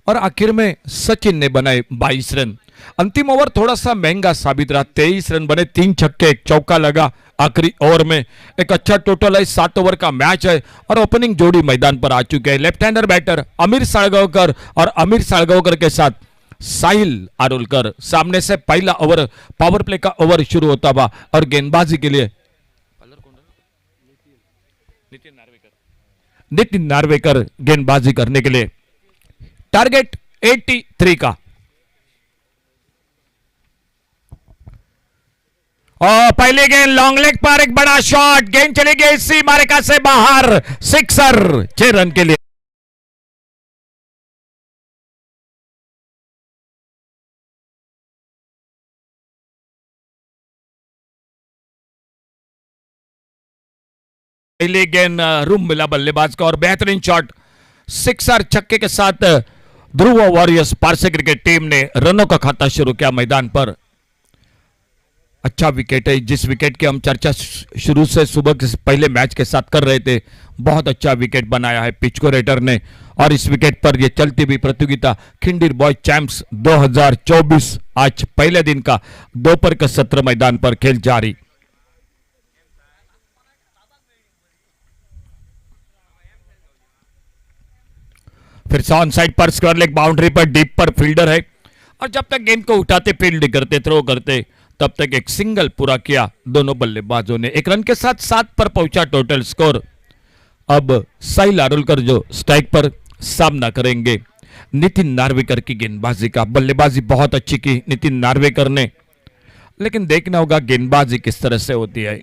और आखिर में सचिन ने बनाए 22 रन। अंतिम ओवर थोड़ा सा महंगा साबित रहा, 23 रन बने, 3 छक्के 1 चौका लगा आखिरी ओवर में। एक अच्छा टोटल है, 7 ओवर का मैच है और ओपनिंग जोड़ी मैदान पर आ चुके हैं। लेफ्ट हैंडर बैटर अमीर साळगावकर और अमीर साळगावकर के साथ साहिल आरोलकर। सामने से पहला ओवर पावर प्ले का ओवर शुरू होता हुआ और गेंदबाजी के लिए नितिन नार्वेकर गेंदबाजी करने के लिए। टारगेट 83 का। और पहले गेंद लॉन्ग लेग पर एक बड़ा शॉट, गेंद चली गई सी मारेका से बाहर, सिक्सर 6 रन के लिए। पहले गेंद रूम मिला बल्लेबाज का और बेहतरीन शॉट, सिक्सर छक्के के साथ ध्रुव वॉरियर्स पारसे क्रिकेट टीम ने रनों का खाता शुरू किया मैदान पर। अच्छा विकेट है, जिस विकेट की हम चर्चा शुरू से सुबह के पहले मैच के साथ कर रहे थे, बहुत अच्छा विकेट बनाया है पिचको रेटर ने। और इस विकेट पर यह चलती हुई प्रतियोगिता खिंडीर बॉय चैंप्स 2024 आज पहले दिन का दोपहर का सत्र मैदान पर खेल जारी। फिर से ऑन साइड पर स्क्वायर लेग बाउंड्री पर डीप पर फील्डर है और जब तक गेंद को उठाते फील्ड करते थ्रो करते तब तक एक सिंगल पूरा किया दोनों बल्लेबाजों ने। 1 रन के साथ 7 पर पहुंचा टोटल स्कोर। अब साहिल आरोलकर जो स्ट्राइक पर सामना करेंगे नितिन नार्वेकर की गेंदबाजी का। बल्लेबाजी बहुत अच्छी की नितिन नार्वेकर ने, लेकिन देखना होगा गेंदबाजी किस तरह से होती है।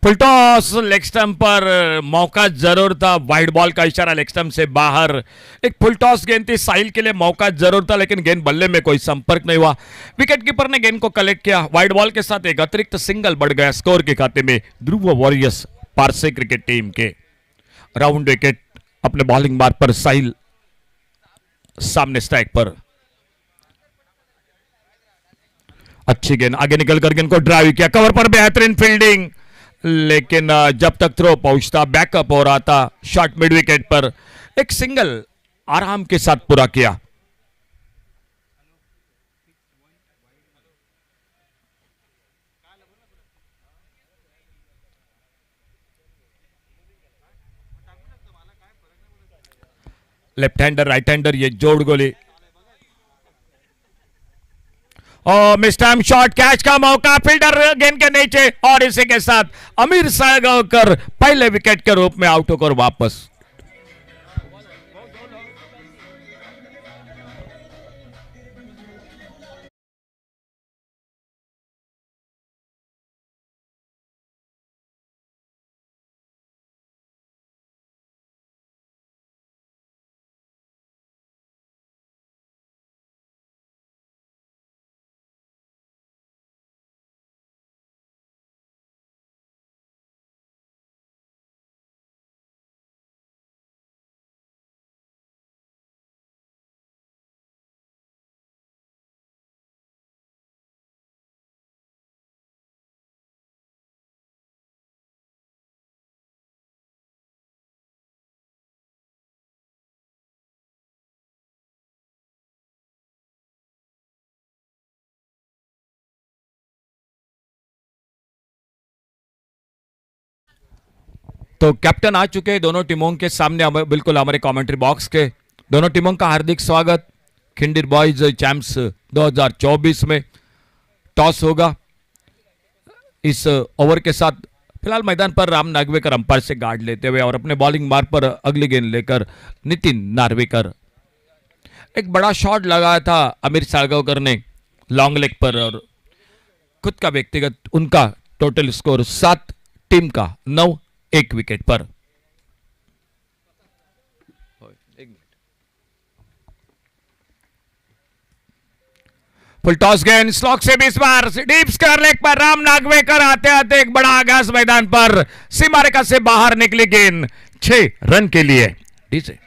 फुलटॉस लेग स्टंप पर, मौका जरूर था, वाइड बॉल का इशारा लेग स्टंप से बाहर। एक फुलटॉस गेंद थी, साहिल के लिए मौका जरूर था लेकिन गेंद बल्ले में कोई संपर्क नहीं हुआ। विकेट कीपर ने गेंद को कलेक्ट किया, वाइड बॉल के साथ एक अतिरिक्त सिंगल बढ़ गया स्कोर के खाते में ध्रुव वॉरियर्स पारसे क्रिकेट टीम के। राउंड विकेट अपने बॉलिंग मार्ग पर साहिल सामने स्ट्राइक पर। अच्छी गेंद, आगे निकलकर गेंद को ड्राइव किया, कवर पर बेहतरीन फील्डिंग, लेकिन जब तक थ्रो पहुंचता बैकअप हो रहा था शॉट मिड विकेट पर एक सिंगल आराम के साथ पूरा किया। लेफ्ट हैंडर राइट हैंडर ये जोड़ गोली और मिस टाइम शॉट, कैच का मौका, फील्डर गेंद के नीचे और इसी के साथ अमीर सालगांवकर पहले विकेट के रूप में आउट होकर वापस। तो कैप्टन आ चुके हैं दोनों टीमों के सामने, बिल्कुल हमारे कमेंट्री बॉक्स के। दोनों टीमों का हार्दिक स्वागत। खिंडीर बॉयज चैंप्स 2024 में टॉस होगा। इस ओवर के साथ फिलहाल मैदान पर राम नागवेकर अंपायर से गार्ड लेते हुए और अपने बॉलिंग मार्ग पर अगली गेंद लेकर नितिन नार्वेकर। एक बड़ा शॉट लगाया था अमीर सालगांवकर ने लॉन्ग लेग पर और खुद का व्यक्तिगत उनका टोटल स्कोर 7, टीम का 9, 1 विकेट पर। फुल टॉस गेंद स्लॉक से 20 बार डीप स्क्वायर लेग पर राम नागवेकर आते आते एक बड़ा आगाज मैदान पर सीमा रेखा से बाहर निकली गेंद 6 रन के लिए। डीजे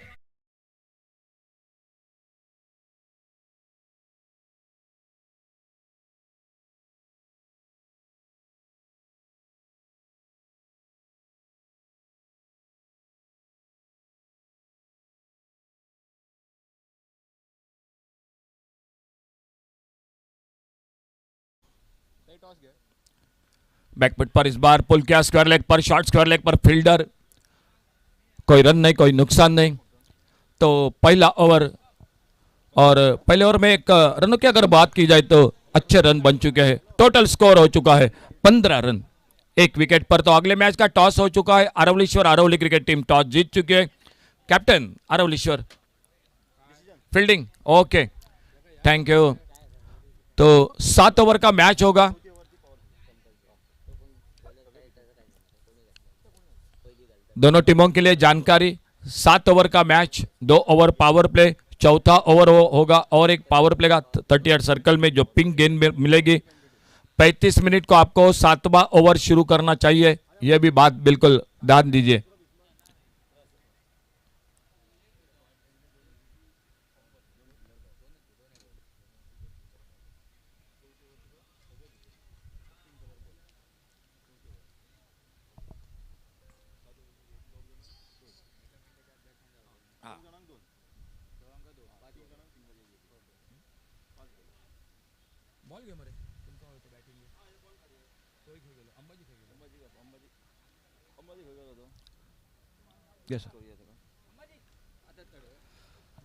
बैकफुट पर इस बार पुल किया स्क्वायर लेग पर, शॉर्ट स्क्वायर लेग पर फील्डर, कोई रन नहीं, कोई नुकसान नहीं। तो पहला ओवर और पहले ओवर में एक रनों की अगर बात की जाए तो अच्छे रन बन चुके हैं। टोटल स्कोर हो चुका है 15 रन, 1 विकेट पर। तो अगले मैच का टॉस हो चुका है। Aravalishwar Aravali cricket team toss जीत चुकी है। Captain Aravalishwar, fielding. Okay, thank you. तो 7 ओवर का मैच होगा। दोनों टीमों के लिए जानकारी, 7 ओवर का मैच, 2 ओवर पावर प्ले, चौथा ओवर होगा और एक पावर प्ले का 38 सर्कल में जो पिंक गेंद मिलेगी। 35 मिनट को आपको 7वां ओवर शुरू करना चाहिए, यह भी बात बिल्कुल ध्यान दीजिए।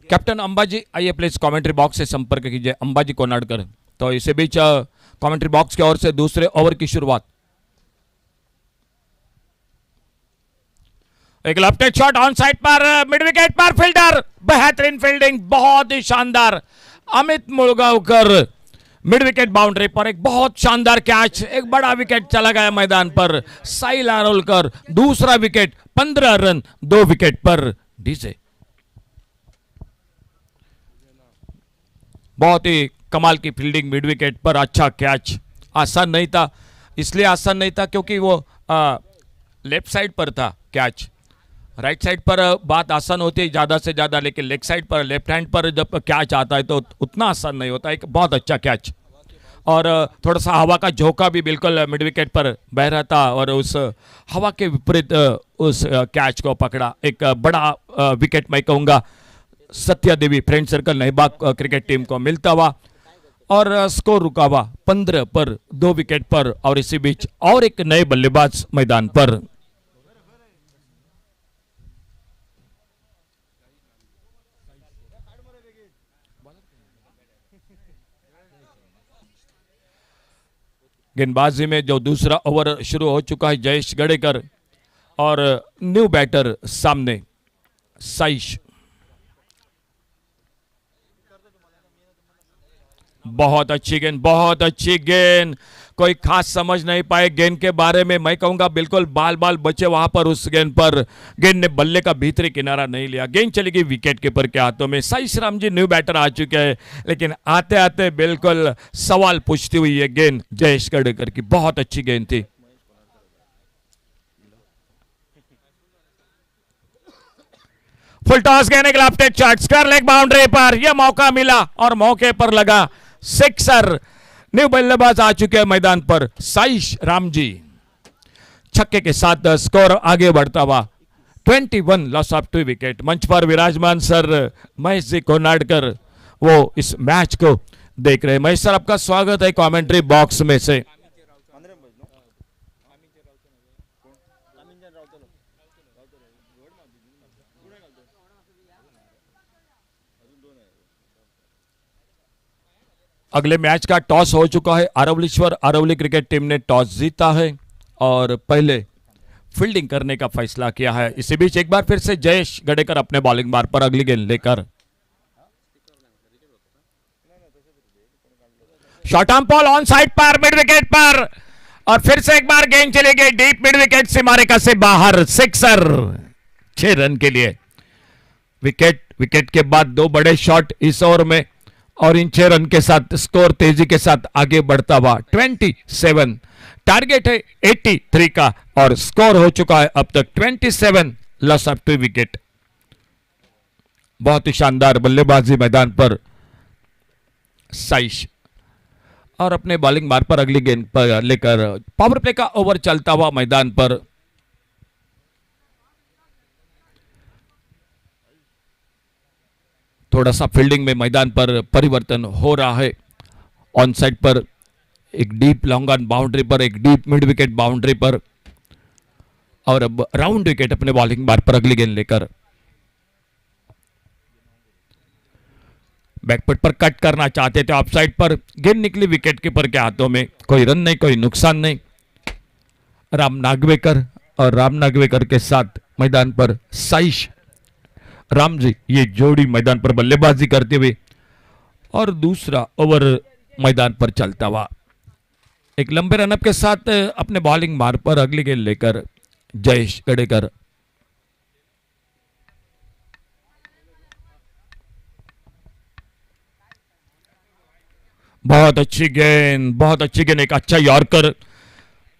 कैप्टन अंबाजी आइए प्लीज कमेंट्री बॉक्स से संपर्क कीजिए, अंबाजी कोनाडकर। तो इसी बीच कमेंट्री बॉक्स की ओर से दूसरे ओवर की शुरुआत। एक लेफ्ट शॉट ऑन साइड पर, मिड विकेट पर, फील्डर बेहतरीन फील्डिंग, बहुत ही शानदार। अमित मुलगांवकर मिड विकेट बाउंड्री पर एक बहुत शानदार कैच, एक बड़ा विकेट चला गया मैदान पर। साहिल आरोलकर दूसरा विकेट, 15 रन 2 विकेट पर। डीजे बहुत ही कमाल की फील्डिंग मिड विकेट पर, अच्छा कैच। आसान नहीं था, इसलिए आसान नहीं था क्योंकि वो लेफ्ट साइड पर था कैच। राइट साइड पर बात आसान होती है ज़्यादा से ज़्यादा, लेकिन लेग साइड पर, लेफ्ट हैंड पर जब कैच आता है तो उतना आसान नहीं होता। एक बहुत अच्छा कैच, और थोड़ा सा हवा का झोंका भी बिल्कुल मिड विकेट पर बह रहा था, और उस हवा के विपरीत उस कैच को पकड़ा। एक बड़ा विकेट मैं कहूँगा सत्या देवी फ्रेंड सर्कल नहीबाग क्रिकेट टीम को मिलता हुआ, और स्कोर रुका हुआ 15 पर 2 विकेट पर। और इसी बीच और एक नए बल्लेबाज मैदान पर। गेंदबाजी में जो दूसरा ओवर शुरू हो चुका है, जयेश गडेकर और न्यू बैटर सामने साइश। बहुत अच्छी गेंद, बहुत अच्छी गेंद। कोई खास समझ नहीं पाए गेंद के बारे में, मैं कहूंगा बिल्कुल बाल बाल बचे वहां पर उस गेंद पर। गेंद ने बल्ले का भीतरी किनारा नहीं लिया, गेंद चली गई विकेट कीपर के हाथों में। साइश राम जी न्यू बैटर आ चुके हैं, लेकिन आते आते बिल्कुल सवाल पूछती हुई ये गेंद जयेश गडेकर की, बहुत अच्छी गेंद थी। फुल टॉस गेंद, एक left shot, square leg boundary पर, यह मौका मिला और मौके पर लगा सिक्सर। न्यू बल्लेबाज आ चुके हैं मैदान पर साइश रामजी। छक्के के साथ स्कोर आगे बढ़ता हुआ 21 लॉस ऑफ 2 विकेट। मंच पर विराजमान सर महेश जी कोनाडकर, वो इस मैच को देख रहे हैं। महेश सर, आपका स्वागत है कमेंट्री बॉक्स में से। अगले मैच का टॉस हो चुका है। अरवलीश्वर अरवली क्रिकेट टीम ने टॉस जीता है और पहले फील्डिंग करने का फैसला किया है। इसी बीच एक बार फिर से जयेश गडेकर अपने बॉलिंग बार पर अगली गेंद लेकर, short arm ball on side पर, मिड विकेट पर, और फिर से एक बार गेंद चली गई डीप मिड विकेट सीमारेखा से बाहर, सिक्सर 6 रन के लिए। विकेट के बाद 2 बड़े शॉट इस ओवर में, और इन 6 रन के साथ स्कोर तेजी के साथ आगे बढ़ता हुआ 27। टारगेट है 83 का और स्कोर हो चुका है अब तक 27 लॉस ऑफ 2 विकेट। बहुत ही शानदार बल्लेबाजी मैदान पर साइश, और अपने बॉलिंग बार पर अगली गेंद पर लेकर पावर प्ले का ओवर चलता हुआ मैदान पर। थोड़ा सा फील्डिंग में मैदान पर परिवर्तन हो रहा है। ऑन साइड पर एक डीप लॉन्ग ऑन बाउंड्री पर, एक डीप मिड विकेट बाउंड्री पर, और अब राउंड विकेट अपने बॉलिंग बार पर अगली गेंद लेकर। बैकफुट पर कट करना चाहते थे, ऑफसाइड पर गेंद निकली विकेट कीपर के हाथों में। कोई रन नहीं, कोई नुकसान नहीं। राम नागवेकर और राम नागवेकर के साथ मैदान पर साइश राम जी, ये जोड़ी मैदान पर बल्लेबाजी करते हुए और दूसरा ओवर मैदान पर चलता हुआ। एक लंबे रनअप के साथ अपने बॉलिंग मार पर अगली गेंद लेकर जयेश गडेकर। बहुत अच्छी गेंद, बहुत अच्छी गेंद, एक अच्छा यॉर्कर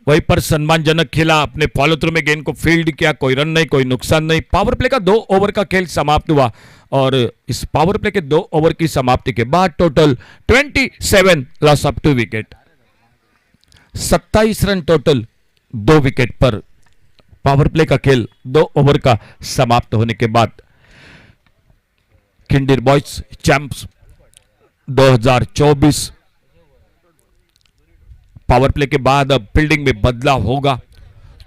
वहीं पर सम्मानजनक खेला। अपने फॉलो थ्रू में गेंद को फील्ड किया, कोई रन नहीं, कोई नुकसान नहीं। पावर प्ले का 2 ओवर का खेल समाप्त हुआ और इस पावर प्ले के 2 ओवर की समाप्ति के बाद total 27 loss of 2 wicket, 27 run total 2 wicket पर। पावर प्ले का खेल 2 ओवर का समाप्त होने के बाद खिंडीर बॉयज चैंप्स 2024। पावर प्ले के बाद अब फील्डिंग में बदलाव होगा।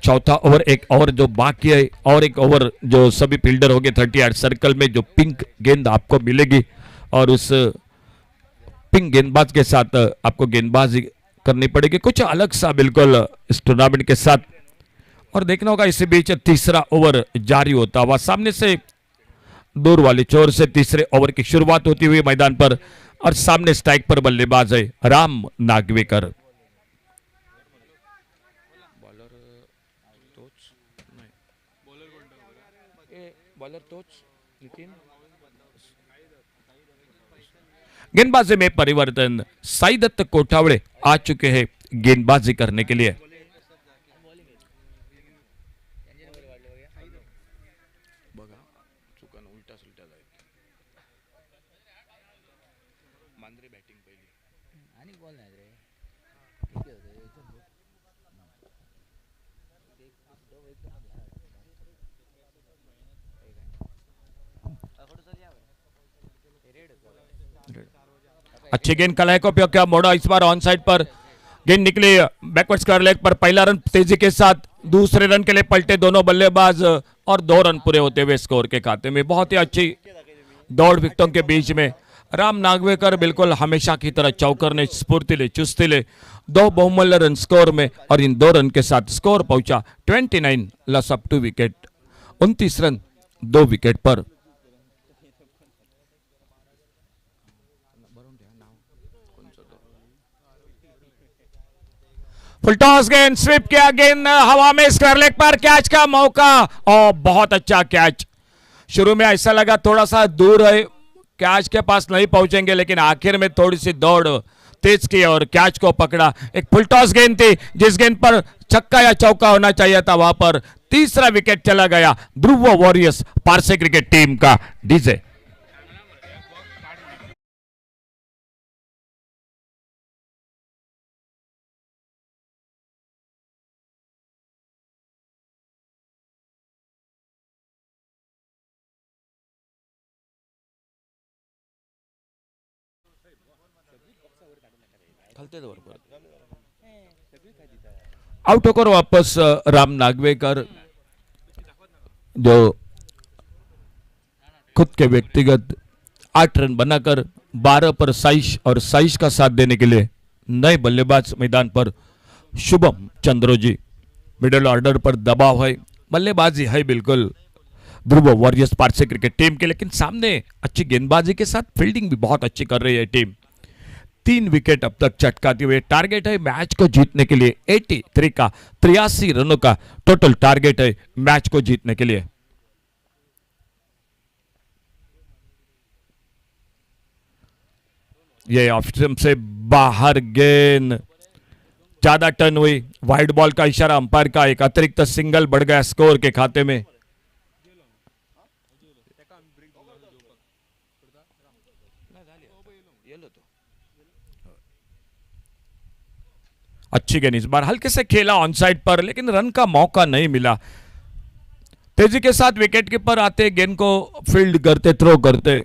चौथा ओवर एक और जो बाकी है, और एक ओवर जो सभी फील्डर होंगे 30 यार्ड सर्कल में, जो पिंक गेंद आपको मिलेगी और उस पिंक गेंदबाज के साथ आपको गेंदबाजी करनी पड़ेगी, कुछ अलग सा बिल्कुल इस टूर्नामेंट के साथ। और देखना होगा इसी बीच तीसरा ओवर जारी होता हुआ। सामने से दूर वाली छोर से तीसरे ओवर की शुरुआत होती हुई मैदान पर, और सामने स्ट्राइक पर बल्लेबाज है राम नागवेकर। गेंदबाजी में परिवर्तन, साई दत्त कोठावड़े आ चुके हैं गेंदबाजी करने के लिए। अच्छी गेंद कलाई को उपयोग किया, मोड़ा इस बार ऑन साइड पर गेंद निकली बैकवर्ड स्क्वायर लेग पर। पहला रन तेजी के साथ, दूसरे रन के लिए पलटे दोनों बल्लेबाज और 2 रन पूरे होते हुए स्कोर के खाते में। बहुत ही अच्छी दौड़ विकेटों के बीच में राम नागवेकर बिल्कुल हमेशा की तरह चौकरने, स्फूर्तिले, चुस्तिले 2 बहुमूल्य रन स्कोर में, और इन 2 रन के साथ स्कोर पहुंचा 29 loss of 2 wicket, 29 run 2 wicket पर। फुल टॉस गेंद, स्वीप किया, गेंद हवा में स्क्वायर लेग पर, कैच का मौका और बहुत अच्छा कैच। शुरू में ऐसा लगा थोड़ा सा दूर है, कैच के पास नहीं पहुंचेंगे, लेकिन आखिर में थोड़ी सी दौड़ तेज की और कैच को पकड़ा। एक फुल टॉस गेंद थी, जिस गेंद पर छक्का या चौका होना चाहिए था, वहां पर तीसरा विकेट चला गया ध्रुव वॉरियर्स पारसे क्रिकेट टीम का। डीजे आउट होकर वापस राम नागवेकर, जो खुद के व्यक्तिगत 8 रन बनाकर 12 पर साइश और साइश का साथ देने के लिए नए बल्लेबाज मैदान पर शुभम चंद्रोजी। मिडिल ऑर्डर पर दबाव है, बल्लेबाजी है बिल्कुल ध्रुव वॉरियर्स पारसे क्रिकेट टीम के, लेकिन सामने अच्छी गेंदबाजी के साथ फील्डिंग भी बहुत अच्छी कर रही है टीम। 3 विकेट अब तक चटकाते हुए। टारगेट है मैच को जीतने के लिए 83 का, 83 रनों का टोटल टारगेट है मैच को जीतने के लिए। ये ऑफ स्टंप से बाहर गेंद ज्यादा टर्न हुई, वाइड बॉल का इशारा अंपायर का, एक अतिरिक्त सिंगल बढ़ गया स्कोर के खाते में। अच्छी गेंद इस बार हल्के से खेला ऑन साइड पर, लेकिन रन का मौका नहीं मिला। तेजी के साथ विकेट कीपर आते, गेंद को फील्ड करते, थ्रो करते,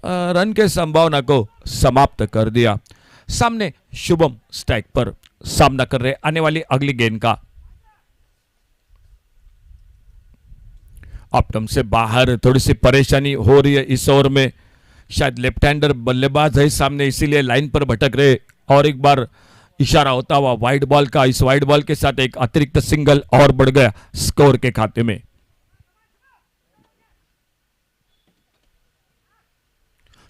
रन के संभावना को समाप्त कर दिया। सामने शुभम स्ट्राइक पर सामना कर रहे आने वाली अगली गेंद का। ऑप्टम से बाहर, थोड़ी सी परेशानी हो रही है इस ओवर में। शायद लेफ्ट हैंडर बल्लेबाज है सामने, इसीलिए लाइन पर भटक रहे। और एक बार इशारा होता हुआ वाइड बॉल का। इस वाइड बॉल के साथ एक अतिरिक्त सिंगल और बढ़ गया स्कोर के खाते में।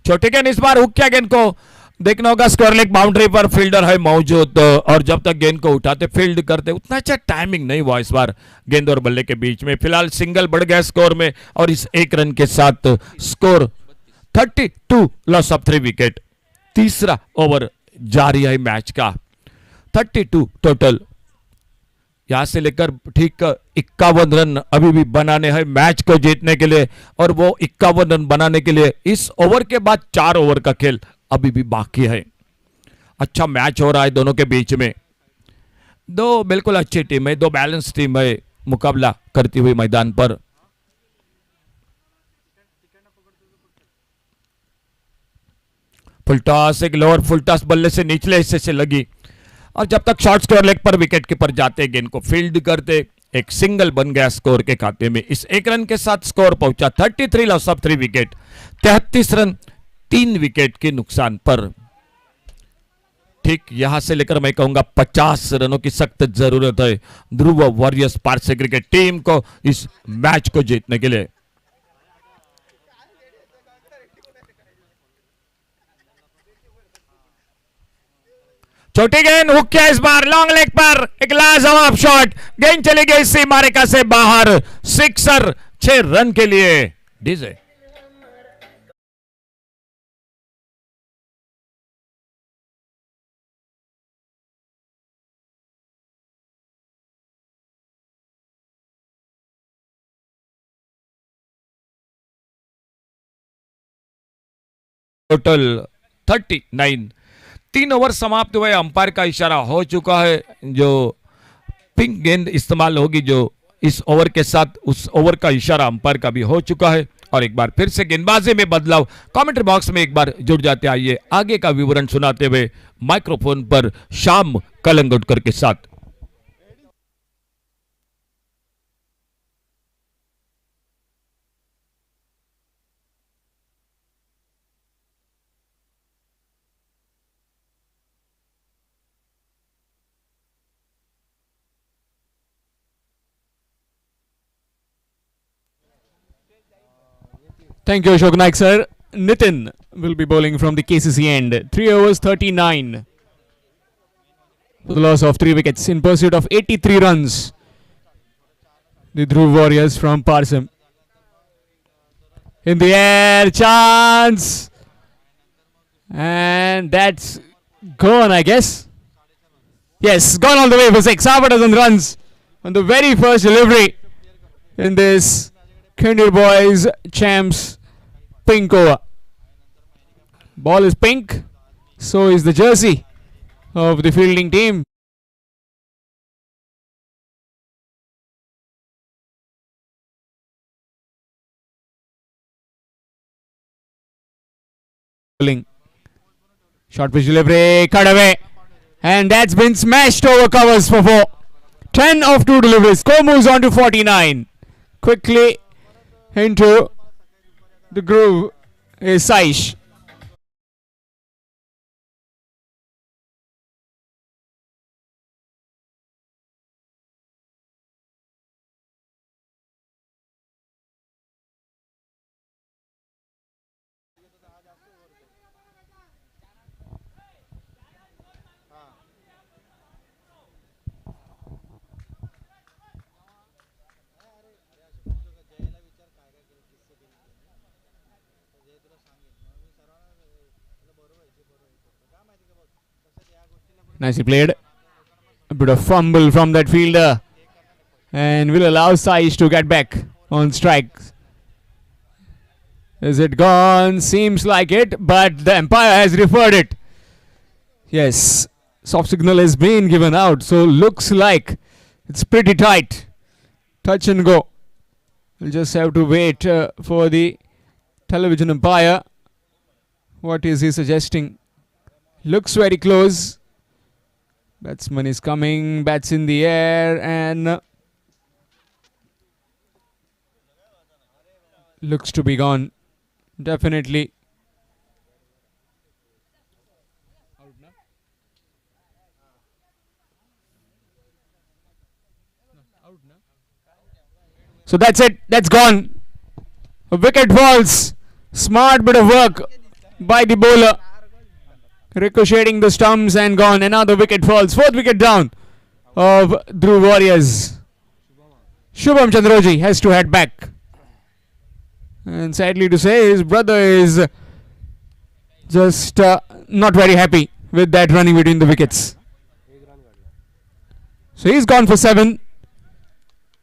छोटे गेंद इस बार हुक किया गेंद को। देखना होगा स्क्वायर लेग बाउंड्री पर फील्डर है मौजूद, और जब तक गेंद को उठाते फील्ड करते उतना अच्छा टाइमिंग नहीं हुआ इस बार गेंद और बल्ले के बीच में। फिलहाल सिंगल बढ़ गया स्कोर में, और इस एक रन के साथ स्कोर 32, लॉस ऑफ 3 विकेट। तीसरा ओवर जारी है मैच का, 32 टोटल। यहां से लेकर ठीक 51 रन अभी भी बनाने हैं मैच को जीतने के लिए, और वो 51 रन बनाने के लिए इस ओवर के बाद 4 ओवर का खेल अभी भी बाकी है। अच्छा मैच हो रहा है दोनों के बीच में। दो बिल्कुल अच्छी टीम है, दो बैलेंस टीम है मुकाबला करती हुई मैदान पर। फुल टॉस, एक लोअर फुल टॉस बल्ले से निचले हिस्से से लगी, और जब तक शॉर्ट स्क्वायर लेग पर विकेट कीपर जाते गेंद को फील्ड करते, एक सिंगल बन गया स्कोर के खाते में। इस एक रन के साथ स्कोर पहुंचा 33, loss of 3 wicket. 33 run 3 wicket के नुकसान पर। ठीक यहां से लेकर मैं कहूंगा 50 रनों की सख्त जरूरत है ध्रुव वॉरियर्स पारसे क्रिकेट टीम को इस मैच को जीतने के लिए। छोटी गेंद हुक किया इस बार लॉन्ग लेग पर, एक लाजवाब शॉट, गेंद चली गई सीमा रेखा से बाहर, सिक्सर 6 रन के लिए डीजे। टोटल 39। 3 ओवर समाप्त हुए, अंपायर का इशारा हो चुका है। जो पिंक गेंद इस्तेमाल होगी जो इस ओवर के साथ, उस ओवर का इशारा अंपायर का भी हो चुका है। और एक बार फिर से गेंदबाजी में बदलाव, कमेंट्री बॉक्स में एक बार जुड़ जाते आइए आगे का विवरण सुनाते हुए माइक्रोफोन पर श्याम कलंगुटकर के साथ। Thank you, Ashok Naik, sir. Nitin will be bowling from the KCC end. 3 overs, 39. For the loss of 3 wickets in pursuit of 83 runs. The Dhruv Warriors from Parsam. In the air, chance. And that's gone, I guess. Yes, gone all the way for 6. Half a dozen runs on the very first delivery in this Kindir Boys Champs pink over. Ball is pink, so is the jersey of the fielding team. Short pitch delivery, cut away, and that's been smashed over covers for 4. 10 of 2 deliveries. Score moves on to 49. Quickly into the groove is Saish. Nicely played. A bit of fumble from that fielder, and will allow Saish to get back on strikes. Is it gone? Seems like it, but the umpire has referred it. Yes, soft signal has been given out, so looks like it's pretty tight. Touch and go. We'll just have to wait for the television umpire. What is he suggesting? Looks very close. Batsman is coming, bats in the air, and looks to be gone. Definitely So that's it. That's gone. A wicket falls. Smart bit of work by the bowler. Ricocheting the stumps and gone. Another wicket falls. Fourth wicket down of Dhruv Warriors. Shubham Chandraji has to head back. And sadly to say, his brother is just not very happy with that running between the wickets. So he's gone for 7.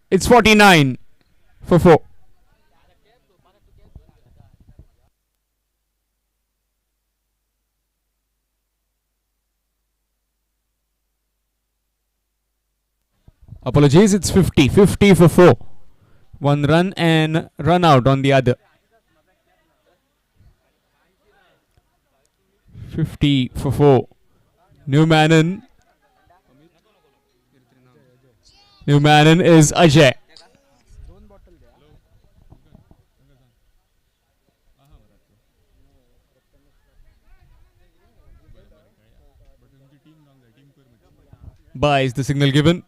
It's 49 for 4. Apologies, it's 50. 50 for 4. 1 run and run out on the other. 50 for 4. Newmanan. Newmanan is Ajay. Bye is the signal given.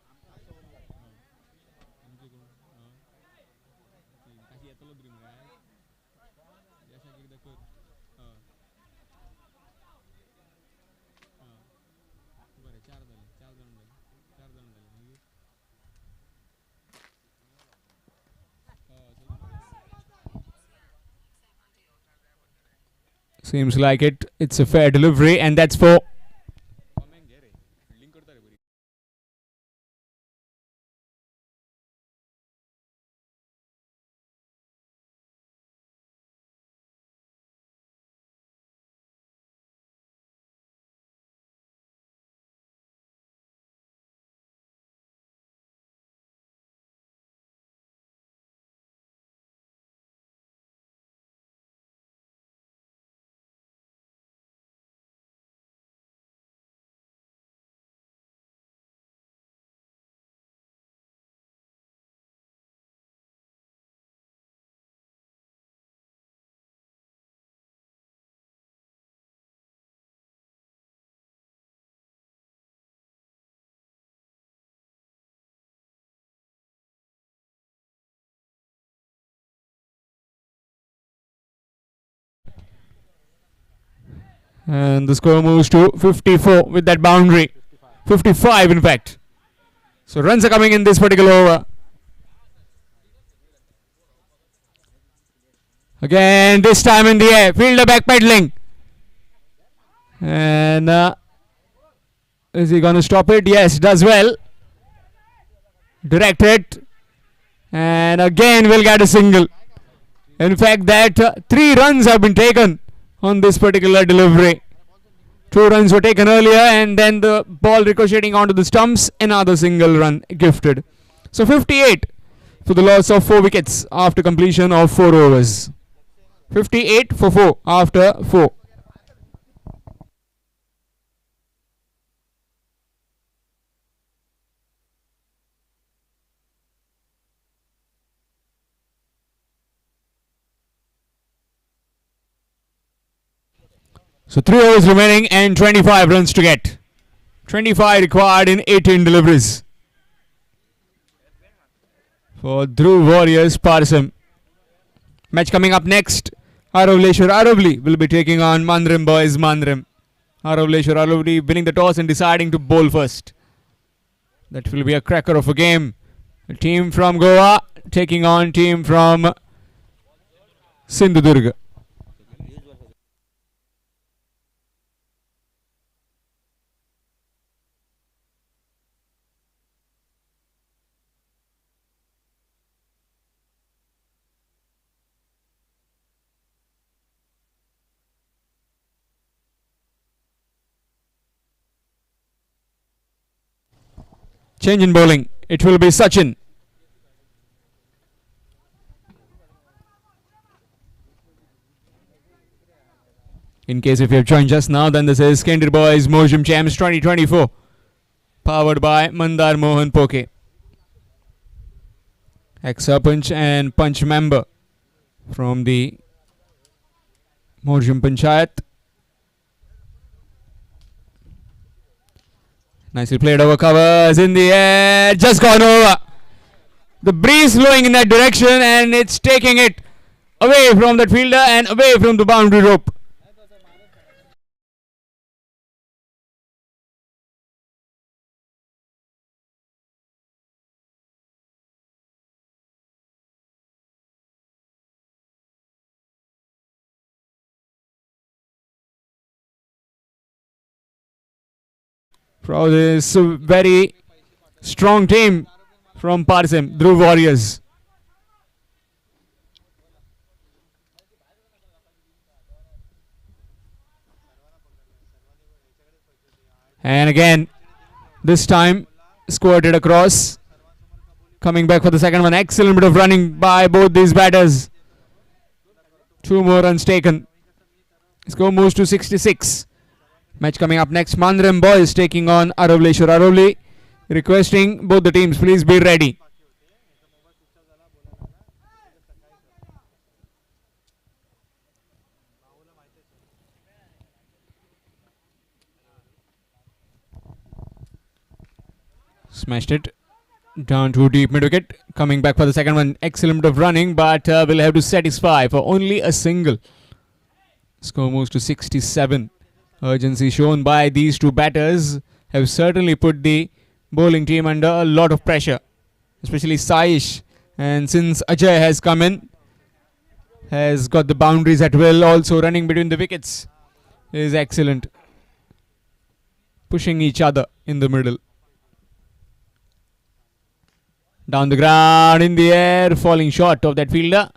Seems like it. It's a fair delivery, and that's 4. And the score moves to 54 with that boundary. 55 in fact. So runs are coming in this particular over. Again, this time in the air. Fielder backpedaling. And is he going to stop it? Yes, does well. Direct hit. And again we'll get a single. In fact, that 3 runs have been taken on this particular delivery. 2 runs were taken earlier, and then the ball ricocheting onto the stumps. Another single run gifted. So 58 for the loss of 4 wickets after completion of 4 overs. 58 for 4 after 4. So 3 overs remaining and 25 runs to get. 25 required in 18 deliveries for Dhruv Warriors Parsam. Match coming up next. Aravleshwar Aravali will be taking on Mandrim Boys Mandrim. Aravleshwar Aravali winning the toss and deciding to bowl first. That will be a cracker of a game. A team from Goa taking on team from Sindhudurga. Change in bowling. It will be Sachin. In case if you have joined just now, then this is Kinder Boys Mojum Champs 2024. Powered by Mandar Mohan Poke. Ex-Sarpanch and Punch member from the Mojum Panchayat. Nicely played over, covers in the air, just gone over. The breeze blowing in that direction, and it's taking it away from that fielder and away from the boundary rope. For this very strong team from Parsem, Dhruv Warriors. And again, this time squirted across. Coming back for the second one. Excellent bit of running by both these batters. 2 more runs taken. Score moves to 66. Match coming up next. Mandram Boys taking on Aravleshwar Aravli. Requesting both the teams, please be ready. Smashed it down to deep mid wicket. Coming back for the second one. Excellent bit of running, but will have to satisfy for only a single. Score moves to 67. Urgency shown by these two batters have certainly put the bowling team under a lot of pressure, especially Saish. And since Ajay has come in, has got the boundaries at will, also running between the wickets is excellent. Pushing each other in the middle. Down the ground, in the air, falling short of that fielder.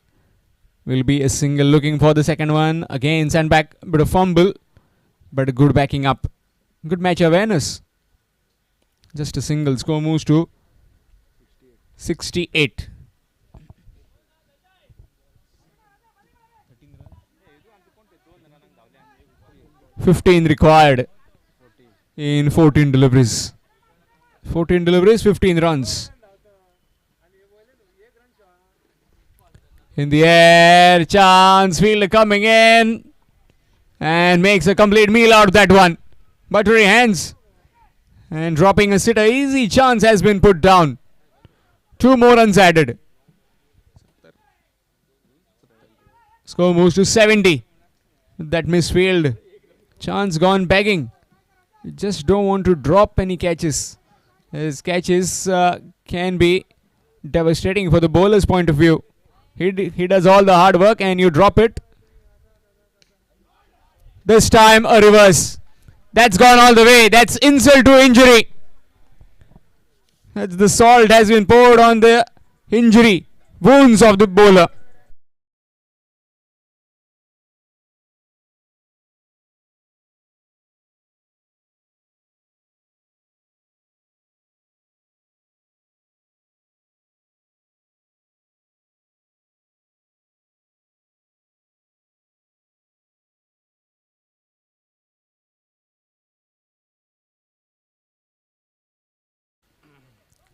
Will be a single. Looking for the second one. Again, send back, bit of fumble, but a good backing up. Good match awareness. Just a single. Score moves to 68. (15 required in 14 deliveries. 14 deliveries, 15 runs. In the air, chance, fielder coming in and makes a complete meal out of that one. Buttery hands and dropping a sitter. Easy chance has been put down. 2 more runs added. Score moves to 70. That misfield. Chance gone begging. You just don't want to drop any catches. His catches can be devastating for the bowler's point of view. He does all the hard work and you drop it. This time a reverse. That's gone all the way. That's insult to injury. That's the salt has been poured on the injury wounds of the bowler.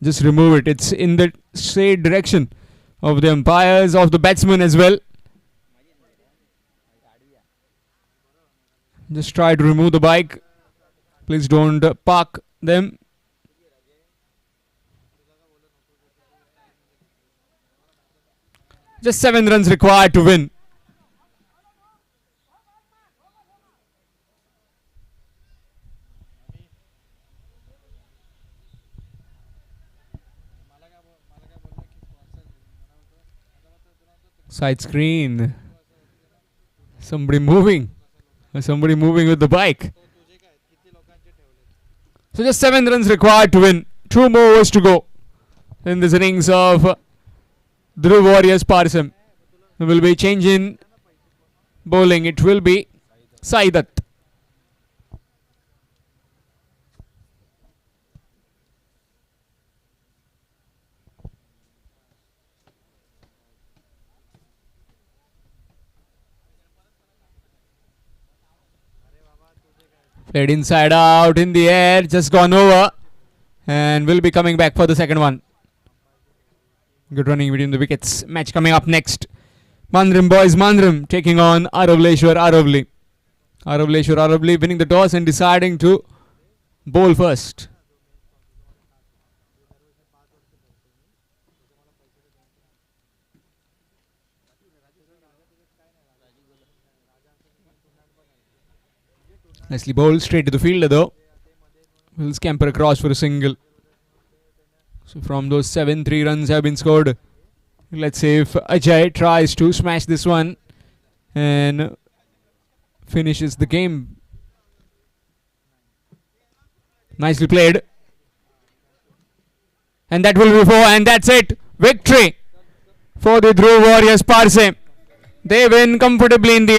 Just remove it. It's in the straight direction of the umpires, of the batsman as well. Just try to remove the bike. Please don't park them. Just 7 runs required to win. Side screen. Somebody moving. Somebody moving with the bike. So just 7 runs required to win. 2 more overs to go in this innings of Dhruv Warriors Parsem. We will be changing bowling. It will be Saidat. Played inside out, in the air, just gone over. And will be coming back for the second one. Good running between the wickets. Match coming up next. Mandram Boys Mandram taking on Aravleshwar Aravli. Aravleshwar Aravli winning the toss and deciding to bowl first. Nicely bowled straight to the fielder though. Will scamper across for a single. So from those 7, 3 runs have been scored. Let's see if Ajay tries to smash this one and finishes the game. Nicely played. And that will be 4, and that's it. Victory for the Dhruv Warriors Parse. They win comfortably in the